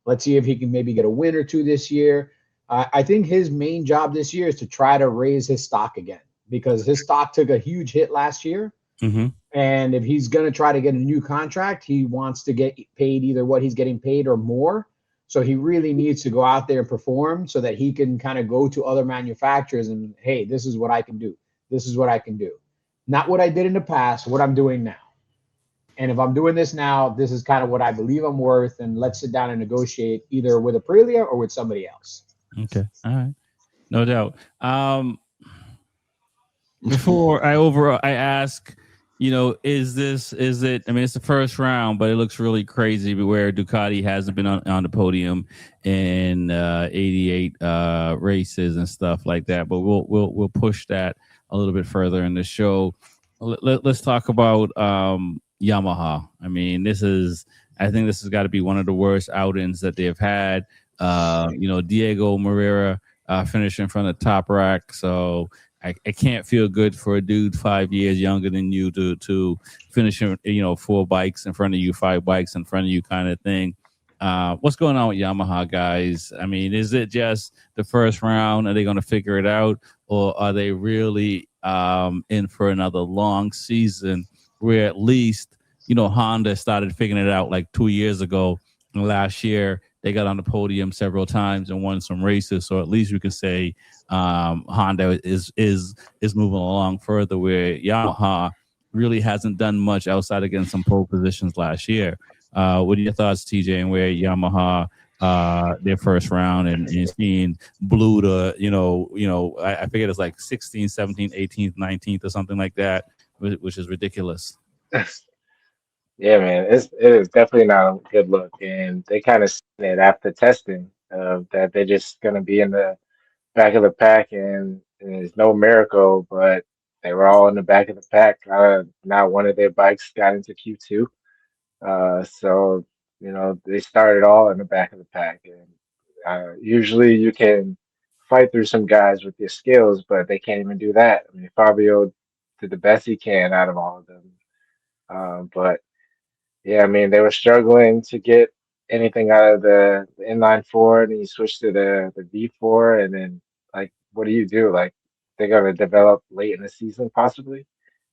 Let's see if he can maybe get a win or two this year. I think his main job this year is to try to raise his stock again, because his stock took a huge hit last year. Mm-hmm. And if he's going to try to get a new contract, he wants to get paid either what he's getting paid or more. So he really needs to go out there and perform so that he can kind of go to other manufacturers and, hey, this is what I can do. This is what I can do. Not what I did in the past, what I'm doing now. And if I'm doing this now, this is kind of what I believe I'm worth. And let's sit down and negotiate either with Aprilia or with somebody else. Okay. All right. No doubt. Before I ask, is it, I mean, it's the first round, but it looks really crazy where Ducati hasn't been on the podium in 88 races and stuff like that. But we'll push that a little bit further in the show. Let's talk about Yamaha. I mean, I think this has got to be one of the worst outings that they've had. Diego Moreira finished in front of Top Rack, so I can't feel good for a dude 5 years younger than you to finish, 4 bikes in front of you, 5 bikes in front of you, kind of thing. What's going on with Yamaha, guys? I mean, is it just the first round? Are they going to figure it out, or are they really in for another long season where at least Honda started figuring it out like 2 years ago? And last year they got on the podium several times and won some races, so at least we can say Honda is moving along further, where Yamaha really hasn't done much outside of getting some pole positions last year. What are your thoughts, TJ, and where Yamaha their first round and seeing Blue to I figured it's like 16th, 17th, 18th, 19th or something like that, which is ridiculous. Yeah, man, it is definitely not a good look, and they kind of seen it after testing that they're just gonna be in the back of the pack, and it's no miracle, but they were all in the back of the pack. Not one of their bikes got into Q2, so they started all in the back of the pack, and usually you can fight through some guys with your skills, but they can't even do that. I mean, Fabio did the best he can out of all of them, but. Yeah, I mean, they were struggling to get anything out of the inline four, and then you switch to the V4, and then like, what do you do? Like, they're gonna develop late in the season possibly,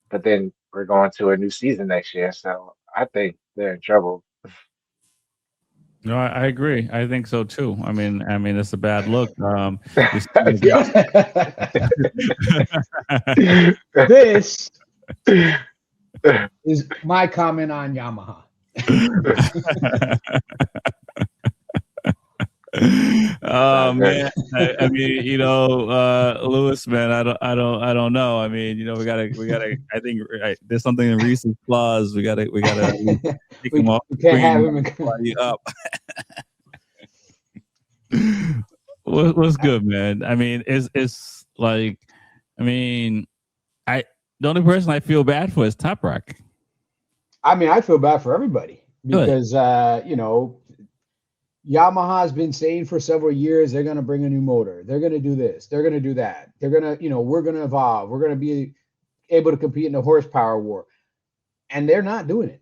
but then we're going to a new season next year, so I think they're in trouble. No, I agree. I think so too. I mean, it's a bad look. This is my comment on Yamaha. Oh man, I mean, Lewis, man, I don't know. I mean, we gotta. I think there's something in Reese's clause. We gotta take him off. We can't have him up. What's good, man? I mean, it's like, I mean, the only person I feel bad for is Top Rock. I mean, I feel bad for everybody because Yamaha has been saying for several years they're going to bring a new motor. They're going to do this. They're going to do that. They're going to, we're going to evolve. We're going to be able to compete in the horsepower war, and they're not doing it.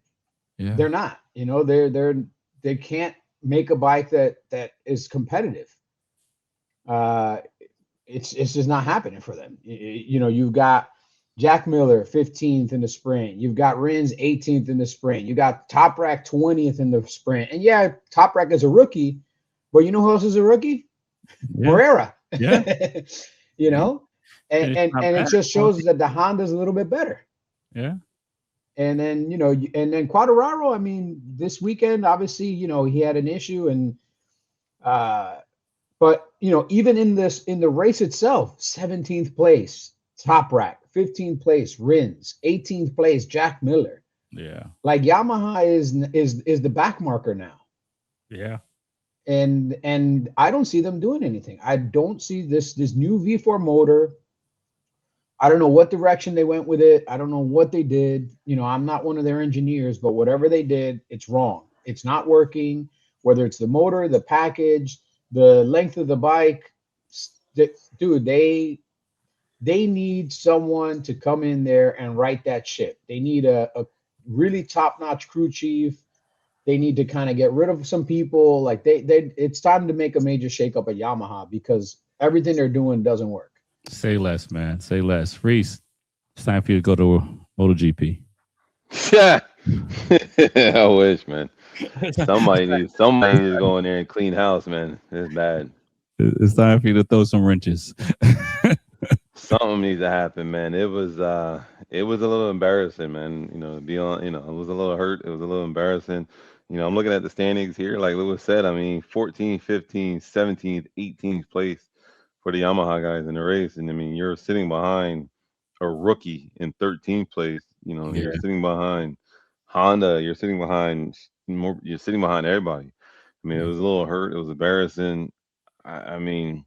Yeah. They're not. They can't make a bike that is competitive. It's just not happening for them. You've got Jack Miller 15th in the sprint. You've got Rins 18th in the sprint. You got Toprak 20th in the sprint. And yeah, Toprak is a rookie, but you know who else is a rookie? Yeah. Morera. Yeah. And it just shows that the Honda's a little bit better. Yeah. And then, and then Quartararo, I mean, this weekend, obviously, he had an issue but even in the race itself, 17th place, Toprak, 15th place, Rins, 18th place, Jack Miller. Yeah. Like Yamaha is the back marker now. Yeah. And I don't see them doing anything. I don't see this new V4 motor. I don't know what direction they went with it. I don't know what they did. I'm not one of their engineers, but whatever they did, it's wrong. It's not working, whether it's the motor, the package, the length of the bike. Dude, they need someone to come in there and right that ship. They need a really top-notch crew chief. They need to kind of get rid of some people. Like it's time to make a major shakeup at Yamaha because everything they're doing doesn't work. Say less, man. Say less. Reese, it's time for you to go to MotoGP. Yeah. I wish, man. Somebody needs to go in there and clean house, man. It's bad. It's time for you to throw some wrenches. Something needs to happen, man. It was a little embarrassing, man. To be on, I was a little hurt. It was a little embarrassing. I'm looking at the standings here. Like Lewis said, I mean, 14th, 15th, 17th, 18th place for the Yamaha guys in the race. And I mean, you're sitting behind a rookie in 13th place. You're sitting behind Honda. You're sitting behind everybody. I mean, it was a little hurt. It was embarrassing. I mean,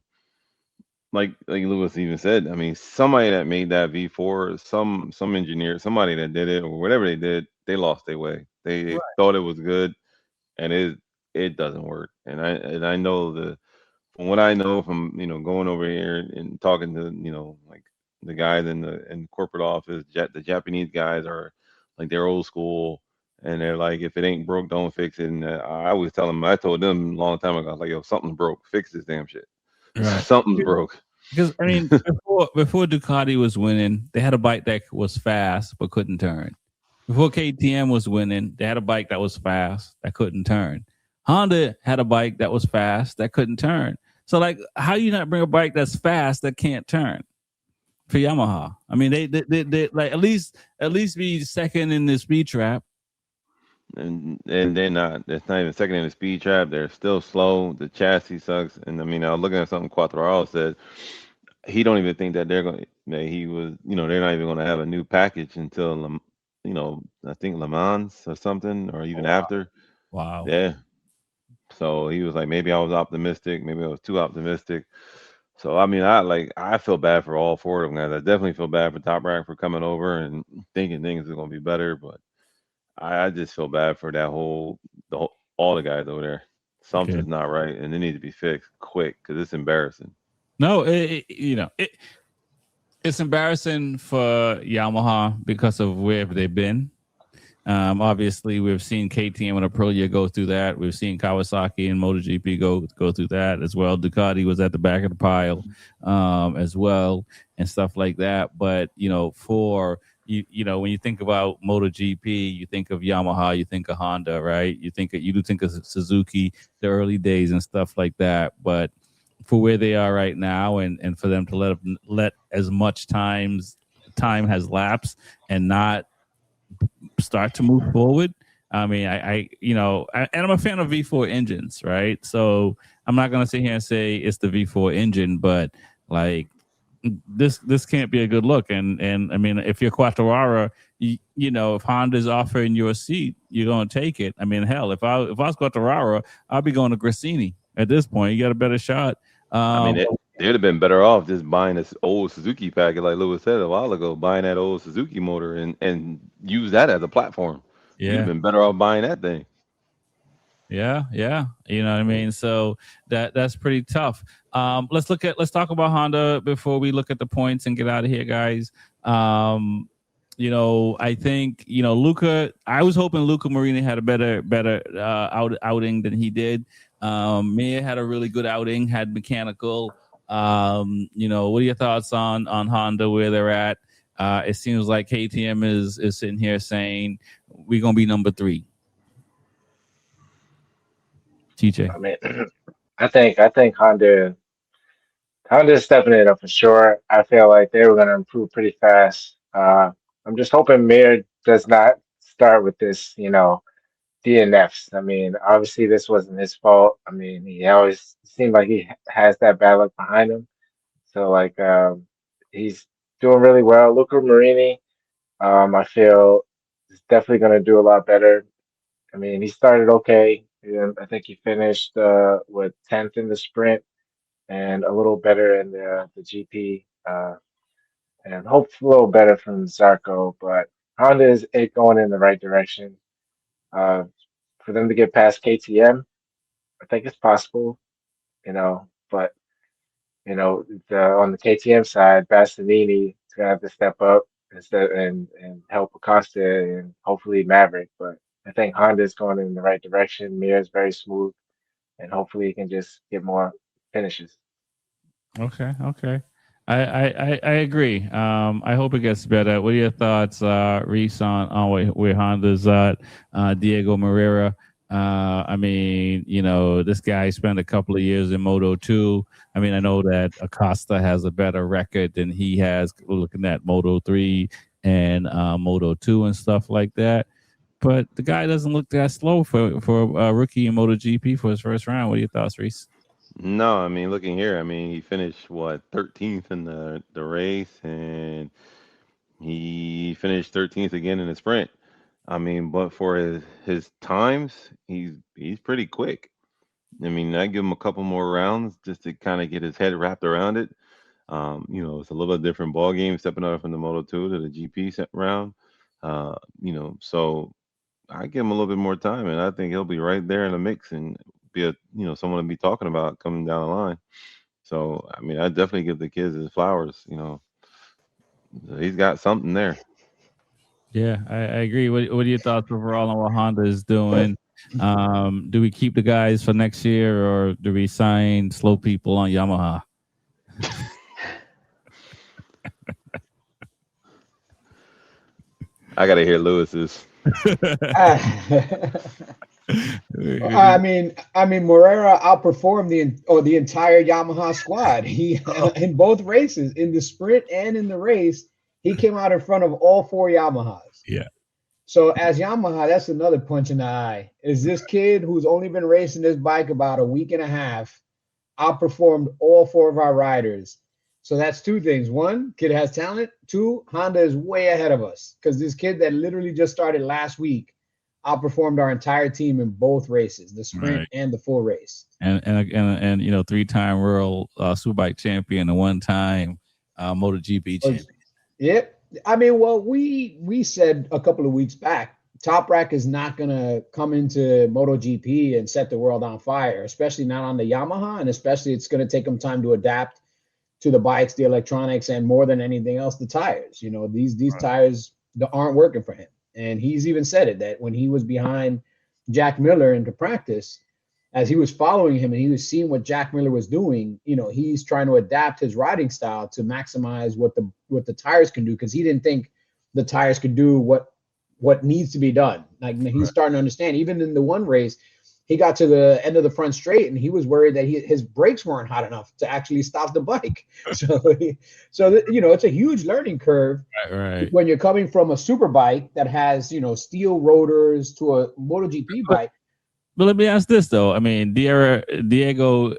like Lewis even said, I mean, somebody that made that V4, some engineer, somebody that did it or whatever they did, they lost their way. They thought it was good, and it doesn't work. And I know from what I know from going over here and talking to like the guys in the corporate office, the Japanese guys are like they're old school, and they're like, if it ain't broke, don't fix it. And I always tell them, I told them a long time ago, I was like, yo, something's broke, fix this damn shit. Right. Something's broke. Because I mean, before Ducati was winning, they had a bike that was fast but couldn't turn. Before KTM was winning, they had a bike that was fast that couldn't turn. Honda had a bike that was fast that couldn't turn. So, like, how you not bring a bike that's fast that can't turn for Yamaha? I mean, they like at least be second in the speed trap. and they're not. It's not even second in the speed trap. They're still slow. The chassis sucks. And I mean, I was looking at something Quattraro said. He don't even think that they're going. That he was, they're not even going to have a new package until, I think Le Mans or something, or even Wow. after. Wow. Yeah. So he was like, maybe I was optimistic. Maybe I was too optimistic. So I mean, I feel bad for all four of them guys. I definitely feel bad for Top Rack for coming over and thinking things are going to be better, but I just feel bad for all the guys over there. Okay. Something's not right, and it needs to be fixed quick because it's embarrassing. No, it's embarrassing for Yamaha because of where they've been. Obviously, we've seen KTM and Aprilia go through that. We've seen Kawasaki and MotoGP go through that as well. Ducati was at the back of the pile as well and stuff like that. But for when you think about MotoGP, you think of Yamaha, you think of Honda, right? You do think of Suzuki, the early days and stuff like that. But for where they are right now, and for them to let as much time has lapsed and not start to move forward. I mean, and I'm a fan of V4 engines, right? So I'm not gonna sit here and say it's the V4 engine, but like this can't be a good look. And I mean, if you're Quattararo, if Honda's offering you a seat, you're gonna take it. I mean, hell, if I was Quattararo, I'd be going to Grassini at this point. You got a better shot. I mean, they'd have been better off just buying this old Suzuki packet, like Lewis said a while ago, buying that old Suzuki motor and use that as a platform. You'd have Yeah. been better off buying that thing. Yeah. You know what I mean? So that's pretty tough. Let's talk about Honda before we look at the points and get out of here, guys. I think, Luca, I was hoping Luca Marini had a better outing than he did. Mia had a really good outing, had mechanical. What are your thoughts on Honda, where they're at? It seems like KTM is sitting here saying we're going to be number 3. TJ. I mean, I think Honda's stepping it up for sure. I feel like they were going to improve pretty fast. I'm just hoping Mir does not start with this, DNFs. I mean, obviously this wasn't his fault. I mean, he always seemed like he has that bad luck behind him. So like, he's doing really well. Luca Marini, I feel is definitely going to do a lot better. I mean, he started okay. And I think he finished with 10th in the sprint and a little better in the GP, and hopefully a little better from Zarco. But Honda is going in the right direction. Uh, for them to get past KTM, I think it's possible, but on the KTM side, Bastianini is gonna have to step up and help Acosta and hopefully Maverick. But I think Honda is going in the right direction. Mir is very smooth, and hopefully he can just get more finishes. Okay. I agree. I hope it gets better. What are your thoughts, Reese, on where Honda's at? Diego Moreira. I mean, this guy spent a couple of years in Moto 2. I mean, I know that Acosta has a better record than he has looking at Moto 3 and Moto 2 and stuff like that. But the guy doesn't look that slow for a rookie in MotoGP for his first round. What are your thoughts, Reese? No, I mean, looking here, I mean, he finished 13th in the race, and he finished 13th again in the sprint. I mean, but for his times, he's pretty quick. I mean, I give him a couple more rounds just to kind of get his head wrapped around it. It's a little bit different ball game stepping up from the Moto 2 to the GP round. So I give him a little bit more time, and I think he'll be right there in the mix and be someone to be talking about coming down the line. So I mean, I definitely give the kids his flowers. He's got something there. Yeah, I agree. What are your thoughts overall on what Honda is doing? Do we keep the guys for next year, or do we sign slow people on Yamaha? I gotta hear Lewis's. I mean, Moreira outperformed the entire Yamaha squad. He in both races, in the sprint and in the race, he came out in front of all 4 Yamahas. Yeah. So as Yamaha, that's another punch in the eye. Is this kid who's only been racing this bike about a week and a half outperformed all four of our riders? So that's two things. One, kid has talent. Two, Honda is way ahead of us because this kid that literally just started last week outperformed our entire team in both races, the sprint Right. and the full race. And you know, 3-time world superbike champion and 1-time MotoGP champion. Yep. I mean, well, we said a couple of weeks back, Top Rack is not going to come into MotoGP and set the world on fire, especially not on the Yamaha, and especially it's going to take them time to adapt to the bikes, the electronics, and more than anything else, the tires. You know, these Right. tires aren't working for him, and he's even said it that when he was behind Jack Miller into practice, as he was following him and he was seeing what Jack Miller was doing, you know, he's trying to adapt his riding style to maximize what the tires can do because he didn't think the tires could do what needs to be done. Like he's Right. starting to understand. Even in the one race, he got to the end of the front straight and he was worried that his brakes weren't hot enough to actually stop the bike. So you know, it's a huge learning curve Right. when you're coming from a super bike that has, you know, steel rotors to a MotoGP bike. But let me ask this though. I mean, Diego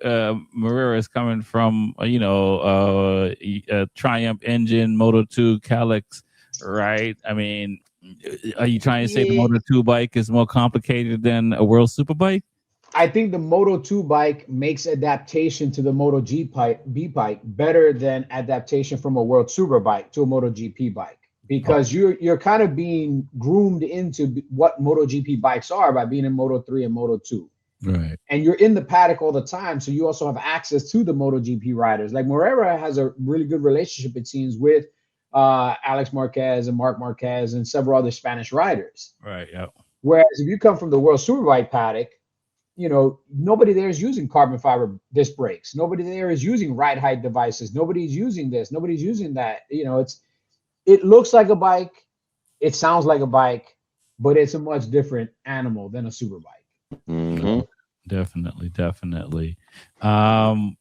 Moreira is coming from a Triumph engine Moto 2 Calyx, right? I mean, are you trying to say the Yeah, Moto 2 bike is more complicated than a World Superbike? I think the Moto 2 bike makes adaptation to the Moto B bike better than adaptation from a World Superbike to a MotoGP bike Oh, because you're kind of being groomed into what MotoGP bikes are by being in Moto 3 and Moto 2. right. And you're in the paddock all the time, so you also have access to the MotoGP riders. Like Moreira has a really good relationship, it seems, with Alex Marquez and Mark Marquez and several other Spanish riders. Right. Yeah. Whereas if you come from the World Superbike paddock, you know, nobody there is using carbon fiber disc brakes. Nobody there is using ride height devices. Nobody's using this. Nobody's using that. You know, it looks like a bike. It sounds like a bike, but it's a much different animal than a super bike. Mm-hmm. Definitely. Um,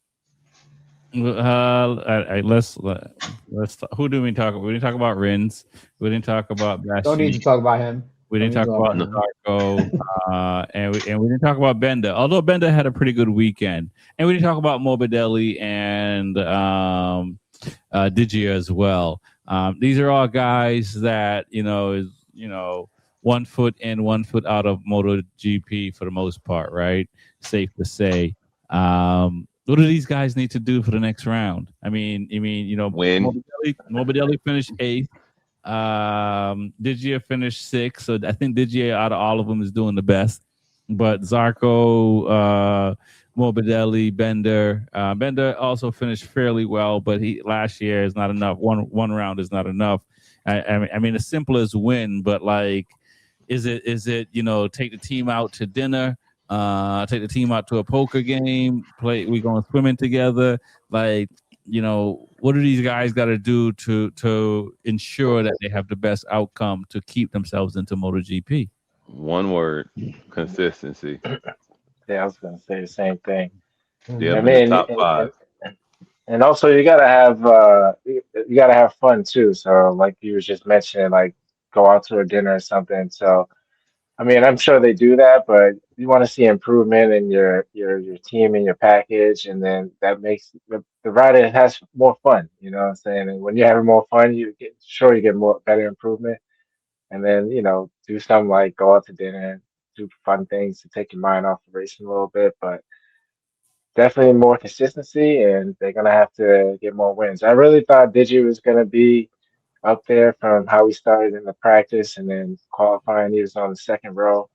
let's who do we talk about? We didn't talk about Rins. We didn't talk about Don't need to Bashi. talk about him. We Don't didn't need to talk talk about about him. Zarco, and we didn't talk about Benda. Although Benda had a pretty good weekend, and we didn't talk about Morbidelli and Digia as well. These are all guys that is 1 foot in, 1 foot out of MotoGP for the most part, right? Safe to say. What do these guys need to do for the next round? I mean, Win. Morbidelli finished 8th. Digia finished 6th, so I think Digia out of all of them is doing the best. But Zarco, Morbidelli, Bender also finished fairly well, but last year is not enough. One round is not enough. I mean, as simple as win, but like, is it take the team out to dinner, take the team out to a poker game, we going swimming together, like. What do these guys got to do to ensure that they have the best outcome to keep themselves into MotoGP? One word: consistency. Yeah, I was gonna say the same thing. They I up in the mean, top five. and also you gotta have you gotta have fun too. So like you was just mentioning, like go out to a dinner or something. So I mean, I'm sure they do that, but you want to see improvement in your team and your package, and then that makes the rider has more fun. You know what I'm saying? And when you're having more fun, you get more better improvement, and then do something like go out to dinner, do fun things to take your mind off the racing a little bit, but definitely more consistency, and they're gonna have to get more wins. I really thought Digi was gonna be up there from how we started in the practice, and then qualifying. He was on the second row.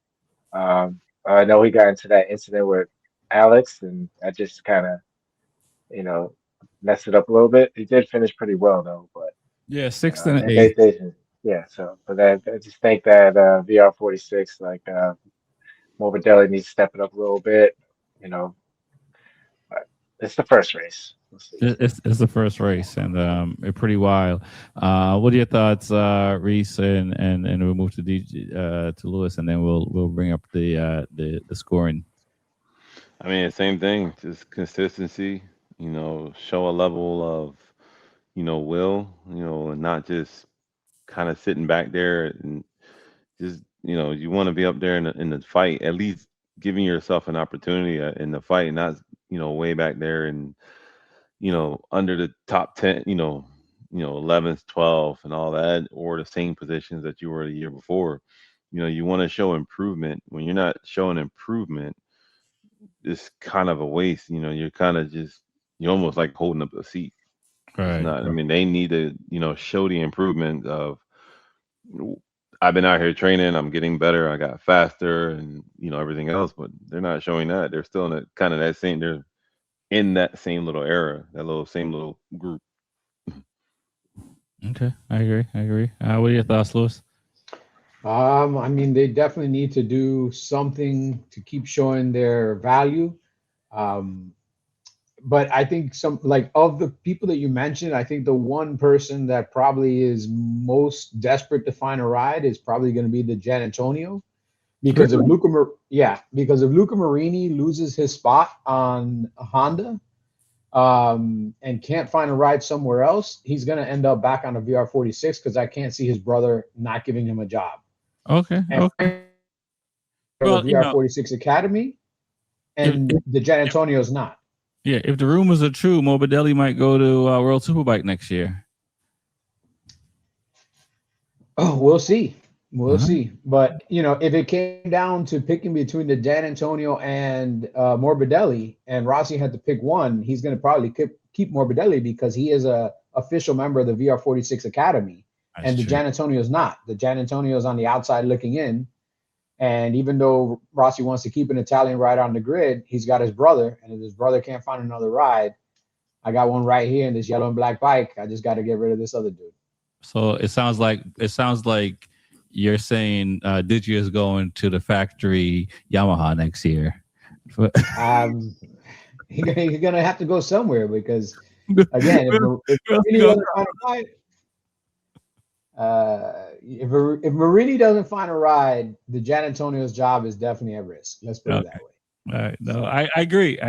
I know he got into that incident with Alex, and that just kind of, you know, messed it up a little bit. He did finish pretty well though, but Yeah, 6th and they, 8th. yeah. So, but I just think that VR46, like Morbidelli, needs to step it up a little bit. You know, but it's the first race. We'll see. It's the first race, and it's pretty wild. What are your thoughts, Reese? And we'll move to to Lewis, and then we'll bring up the scoring. I mean, same thing. Just consistency. Show a level of will. And not just kind of sitting back there and just you want to be up there in the fight, at least giving yourself an opportunity in the fight, not way back there and under the top 10, 11th, 12th, and all that, or the same positions that you were the year before. You want to show improvement. When you're not showing improvement, it's kind of a waste. You're kind of just you're almost like holding up a seat. It's Right. not. I mean, they need to show the improvement of I've been out here training, I'm getting better, I got faster, and everything else. But they're not showing that. They're still in kind of that same. They're in that same little era, that same little group. Okay, I agree. What are your thoughts, Louis? I mean, they definitely need to do something to keep showing their value. Um, but I think some like of the people that you mentioned, I think the one person that probably is most desperate to find a ride is probably going to be the Gian Antonio, because if because if Luca Marini loses his spot on Honda, and can't find a ride somewhere else, he's going to end up back on a VR46 because I can't see his brother not giving him a job. Okay. And the Well, VR46 Academy, and the Gian Antonio's not. Yeah, if the rumors are true, Morbidelli might go to World Superbike next year. Oh, we'll see. We'll see. But, if it came down to picking between the Gian Antonio and Morbidelli, and Rossi had to pick one, he's going to probably keep Morbidelli because he is a official member of the VR46 Academy. That's and the true. Gian Antonio is not. The Gian Antonio is on the outside looking in. And even though Rossi wants to keep an Italian rider on the grid, he's got his brother. And if his brother can't find another ride, I got one right here in this yellow and black bike. I just got to get rid of this other dude. So it sounds like you're saying Digi is going to the factory Yamaha next year. He's gonna have to go somewhere because again, if Marini doesn't find a ride, the Gian Antonio's job is definitely at risk. Let's put it that way. All right. No, I agree.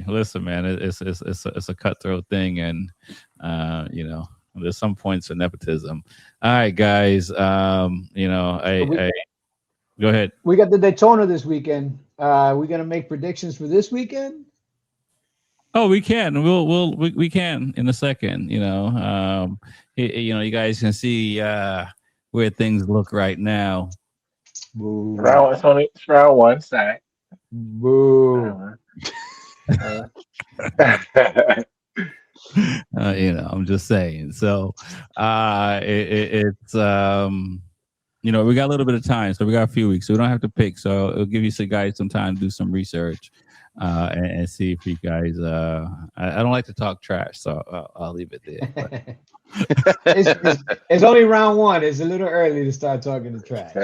Listen, man, it's a cutthroat thing, and there's some points of nepotism. All right, guys. Go ahead. We got the Daytona this weekend. We're gonna make predictions for this weekend. Oh, we can. We can in a second. You guys can see where things look right now. Boo. It's round one. Sorry. Boo. I'm just saying. So it's we got a little bit of time, so we got a few weeks, so we don't have to pick. So it'll give you guys some time to do some research and see if you guys. I don't like to talk trash, so I'll leave it there. It's only round one. It's a little early to start talking to trash.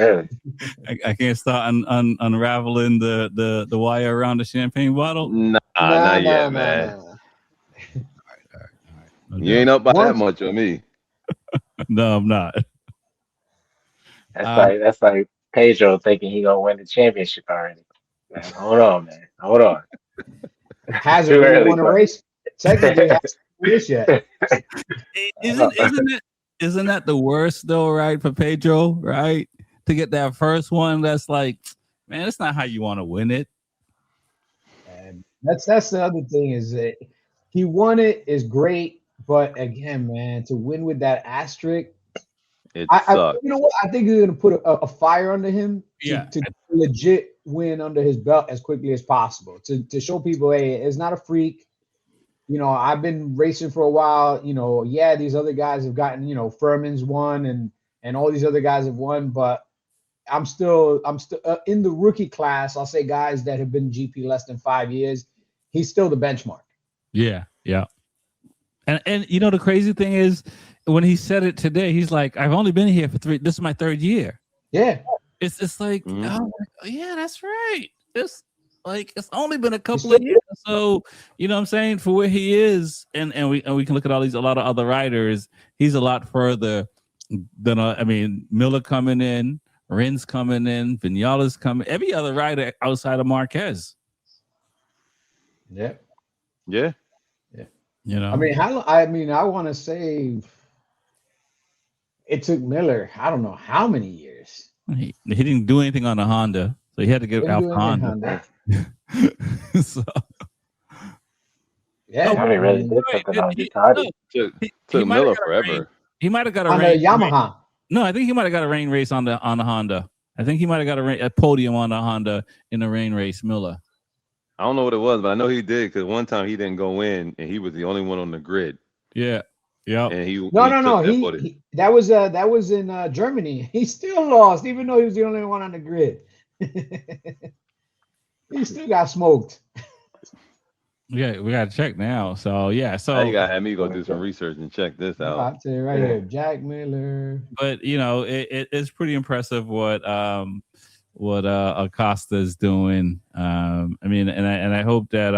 I can't start unraveling the wire around the champagne bottle. Not yet, man. Nah. All right. You ain't up by that much on me. No, I'm not. That's like Pedro thinking he gonna win the championship already. Man, hold on, man. Hold on. Hasn't really won a race. Technically, hasn't won a race yet. Isn't that the worst though, right? For Pedro, right? To get that first one, that's like, man, that's not how you want to win it. And that's the other thing is that he won it is great, but again, man, to win with that asterisk, it sucks. You know what? I think he's gonna put a fire under him to legit win under his belt as quickly as possible. To show people, hey, it's not a freak. I've been racing for a while. These other guys have gotten, Furman's won and all these other guys have won, but I'm still in the rookie class. I'll say guys that have been GP less than 5 years. He's still the benchmark. Yeah. And the crazy thing is when he said it today, he's like, I've only been here for this is my third year. Yeah. It's like, oh yeah, that's right. It's only been a couple of years. So, what I'm saying, for where he is, and we can look at a lot of other riders, he's a lot further than Miller coming in, Rins coming in, Vinales coming, every other rider outside of Marquez. Yeah. Yeah. I want to say It took Miller, I don't know how many years. He didn't do anything on the Honda, so he had to get Didn't out do the anything Honda. Honda. So, Yeah, Tommy I really mean, did something on Ducati. Took he might have Miller got a rain. forever. He might have got a on the rain. Yamaha. No, I think he might have got a rain race on the Honda. I think he might have got a podium on the Honda in the rain race. Miller. I don't know what it was, but I know he did because one time he didn't go in and he was the only one on the grid. Yeah. Yeah. And he No. took that footage. That was in Germany. He still lost, even though he was the only one on the grid. He still got smoked. Yeah, we got to check now. So yeah, Now you gotta have me go do some research and check this out. I'll tell you right here, Jack Miller. But it's pretty impressive what Acosta is doing. I mean, and I hope that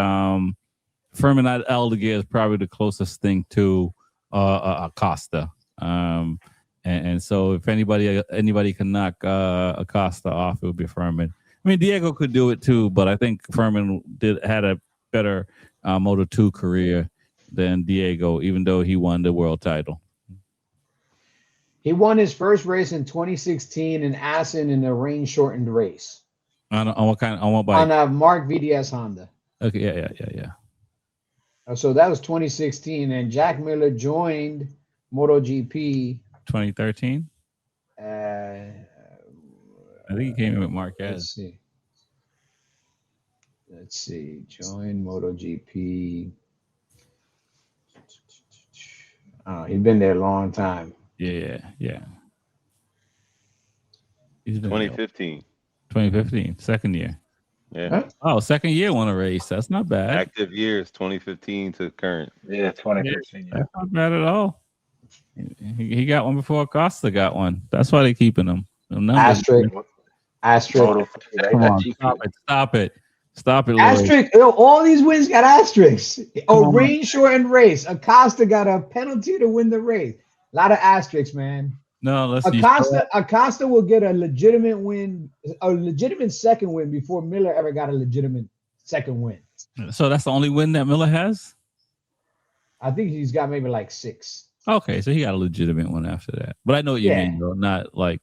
Furman Aldeguer is probably the closest thing to Acosta. And so if anybody can knock Acosta off, it would be Furman. I mean, Diego could do it too, but I think Furman had a better Moto2 career than Diego, even though he won the world title. He won his first race in 2016 in Assen in a rain-shortened race. On what bike? On a Mark VDS Honda. Okay, yeah. So that was 2016, and Jack Miller joined MotoGP 2013. I think he came in with Marquez. Let's see. Join MotoGP. Oh, he's been there a long time. Yeah. He's been 2015. 2015, second year. Yeah. Huh? Oh, second year won a race. That's not bad. Active years 2015 to current. Yeah, 2015. Yeah. That's not bad at all. He got one before Acosta got one. That's why they're keeping him. Asterisk. Come on, stop it. Lloyd. Asterisk. All these wins got asterisks. Rain shortened race. Acosta got a penalty to win the race. A lot of asterisks, man. No, let's Acosta will get a legitimate win, a legitimate second win before Miller ever got a legitimate second win. So that's the only win that Miller has? I think he's got maybe like 6. Okay, so he got a legitimate one after that. But I know what you mean, though. Not like,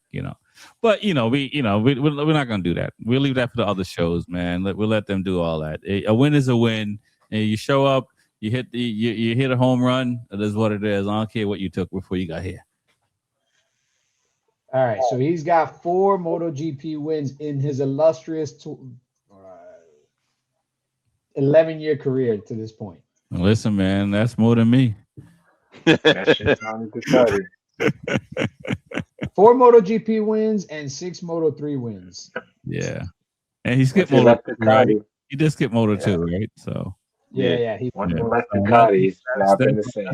But we're not gonna do that. We'll leave that for the other shows, man. We'll let them do all that. A win is a win. And you show up, you hit you hit a home run. It is what it is. I don't care what you took before you got here. All right, so he's got 4 MotoGP wins in his illustrious 11-year career to this point. Listen, man, that's more than me. That shit's on Ducati. 4 MotoGP wins and 6 Moto3 wins. Yeah, and he skipped Moto2, right? He did skip Moto2, right? So yeah. Once he left Ducati, he's not been the same.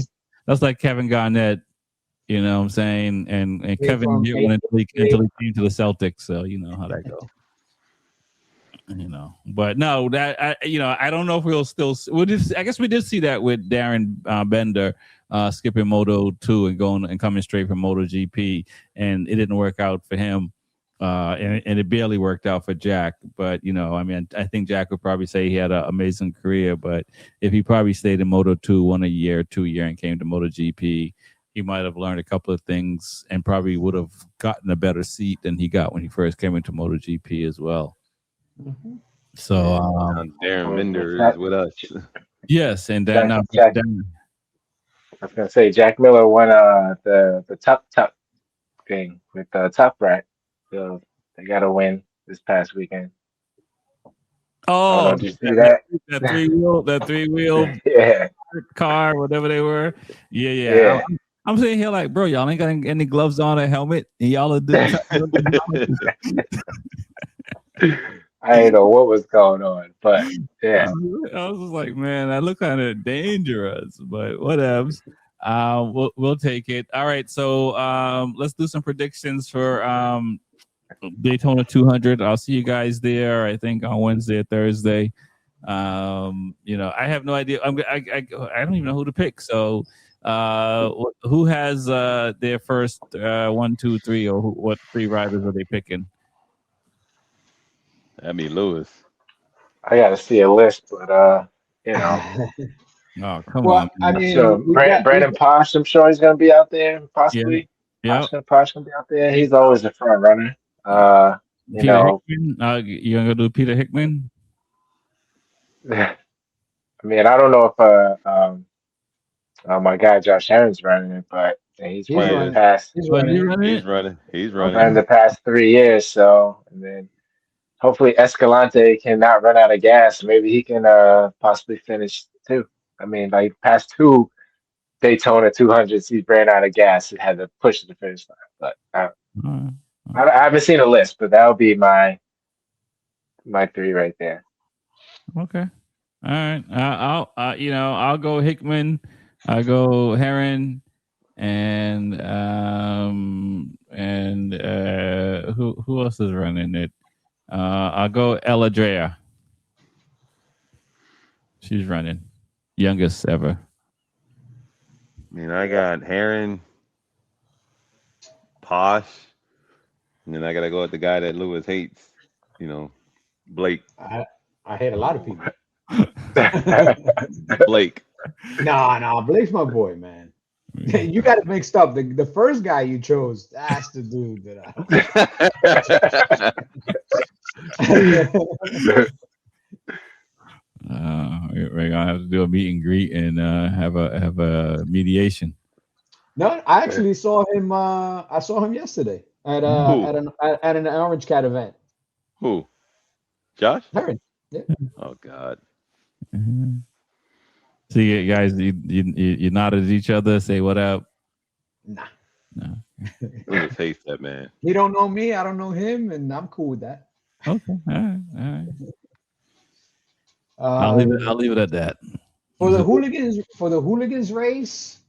That's like Kevin Garnett, you know what I'm saying? And Kevin didn't win until he came to the Celtics, so you know how that goes. But no, that I don't know if I guess we did see that with Darren Bender skipping Moto2 and going and coming straight from MotoGP, and it didn't work out for him, and it barely worked out for Jack. But I think Jack would probably say he had an amazing career, but if he probably stayed in Moto2 1 year, 2 year, and came to MotoGP, he might have learned a couple of things and probably would have gotten a better seat than he got when he first came into MotoGP as well. Mm-hmm. So Darren Bender is with us. Yes, and then I was gonna say Jack Miller won the Top thing with Top Rack. So they got a win this past weekend. Oh, did you see that? That three wheel Yeah. car, whatever they were. Yeah. I'm sitting here like, bro, y'all ain't got any gloves on or helmet, and y'all are doing. I didn't know what was going on, but yeah. I was just like, man, that looked kind of dangerous, but whatevs. We'll take it. All right, so let's do some predictions for Daytona 200. I'll see you guys there. I think on Wednesday or Thursday. I have no idea. I don't even know who to pick. So, who has their first 1, 2, 3, or what 3 riders are they picking? That'd be Lewis. I got to see a list, but Oh, come on. I mean, Brandon Posh, I'm sure he's going to be out there, possibly. Yeah. Posh gonna be out there. He's always the front runner. You Peter know, Hickman. You gonna do Peter Hickman? I mean, I don't know if my guy Josh Herron's running it, but he's He's won He the is. running. past He's Oh, is he running. running He's it? running. He's running. run Okay. the past 3 years. So, and then hopefully Escalante cannot run out of gas. Maybe he can possibly finish too. I mean, like past two Daytona 200s, he ran out of gas and had to push to the finish line. But Uh, I haven't seen a list, but that would be my three right there. okay. All right. I'll go Hickman. I'll go Heron, and who else is running it? I'll go Eladrea. She's running, youngest ever. I mean, I got Heron, Posh, and then I gotta go with the guy that Lewis hates. You know, Blake. I hate a lot of people. Blake. Nah, Blake's my boy, man. You got it mixed up. The first guy you chose, that's the dude that We're gonna have to do a meet and greet and have a mediation. No, I actually saw him. I saw him yesterday at Who? at an Orange Cat event. Who? Josh? Heron. Yeah. Oh God. Mhm. See you guys. You nodded at each other. Say what up. Nah. No. Lewis hates that man. He don't know me. I don't know him, and I'm cool with that. Okay. All right. All right. Um, I'll leave it at that. for the hooligans race,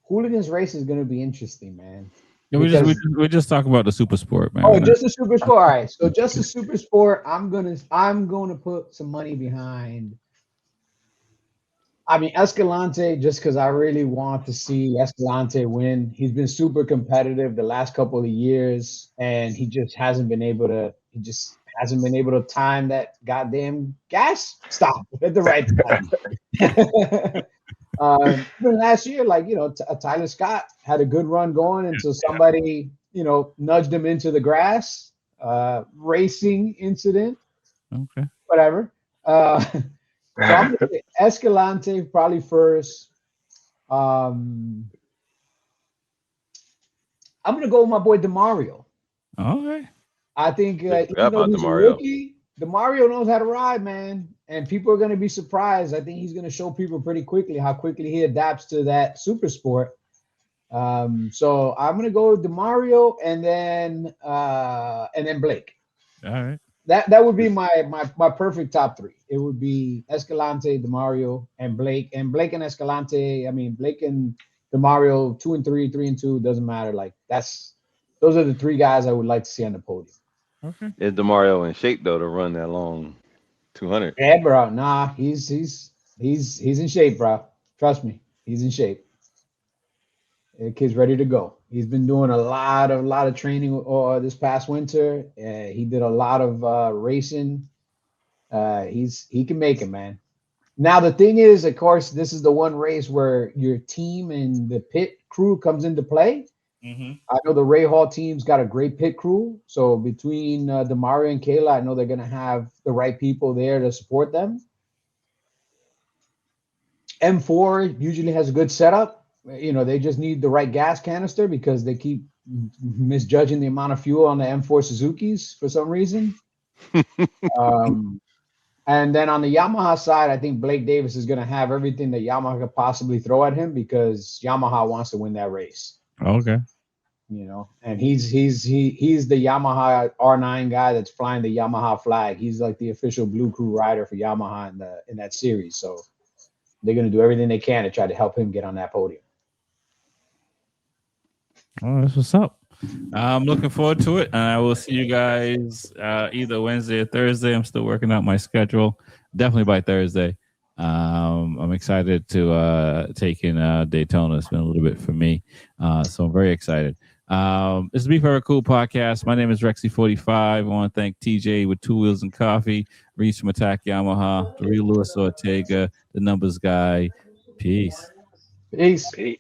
hooligans race is going to be interesting, man. Yeah, we just talking about the super sport, man. Oh, just a super sport. All right, so just a super sport. I'm gonna put some money behind. I mean, Escalante, just because I really want to see Escalante win. He's been super competitive the last couple of years, and he just hasn't been able to. He just hasn't been able to time that goddamn gas stop at the right time. Even last year, like Tyler Scott had a good run going until somebody nudged him into the grass. Racing incident, Okay. whatever. So I'm gonna say Escalante probably first. I'm gonna go with my boy Demario. Okay. I think Forgot even though about he's a Demario. rookie, Demario knows how to ride, man. And people are gonna be surprised. I think he's gonna show people pretty quickly how quickly he adapts to that super sport. So I'm gonna go with Demario and then Blake. All right. That would be my perfect top three. It would be Escalante, Demario, and Blake. And Blake and Escalante, I mean Blake and Demario, 2 and 3, 3 and 2, doesn't matter. Like those are the three guys I would like to see on the podium. Okay. Is DeMario in shape though to run that long 200? Yeah, bro. Nah, he's in shape, bro. Trust me, he's in shape. The kid's ready to go. He's been doing a lot of training this past winter. He did a lot of racing. He can make it, man. Now the thing is, of course, this is the one race where your team and the pit crew comes into play. Mm-hmm. I know the Ray Hall team's got a great pit crew. So between Demario and Kayla, I know they're gonna have the right people there to support them. M4 usually has a good setup. They just need the right gas canister because they keep misjudging the amount of fuel on the M4 Suzukis for some reason. And then on the Yamaha side, I think Blake Davis is going to have everything that Yamaha could possibly throw at him because Yamaha wants to win that race. Okay. And he's the Yamaha R9 guy that's flying the Yamaha flag. He's like the official Blue Crew rider for Yamaha in that series. So they're going to do everything they can to try to help him get on that podium. Oh, that's what's up. I'm looking forward to it, and I will see you guys either Wednesday or Thursday. I'm still working out my schedule. Definitely by Thursday. I'm excited to take in Daytona. It's been a little bit for me, so I'm very excited. This is Be Forever Cool podcast. My name is Rexy45. I want to thank TJ with 2 Wheels and Coffee, Reese from Attack Yamaha, the real Luis Ortega, the numbers guy. Peace. Peace. Peace.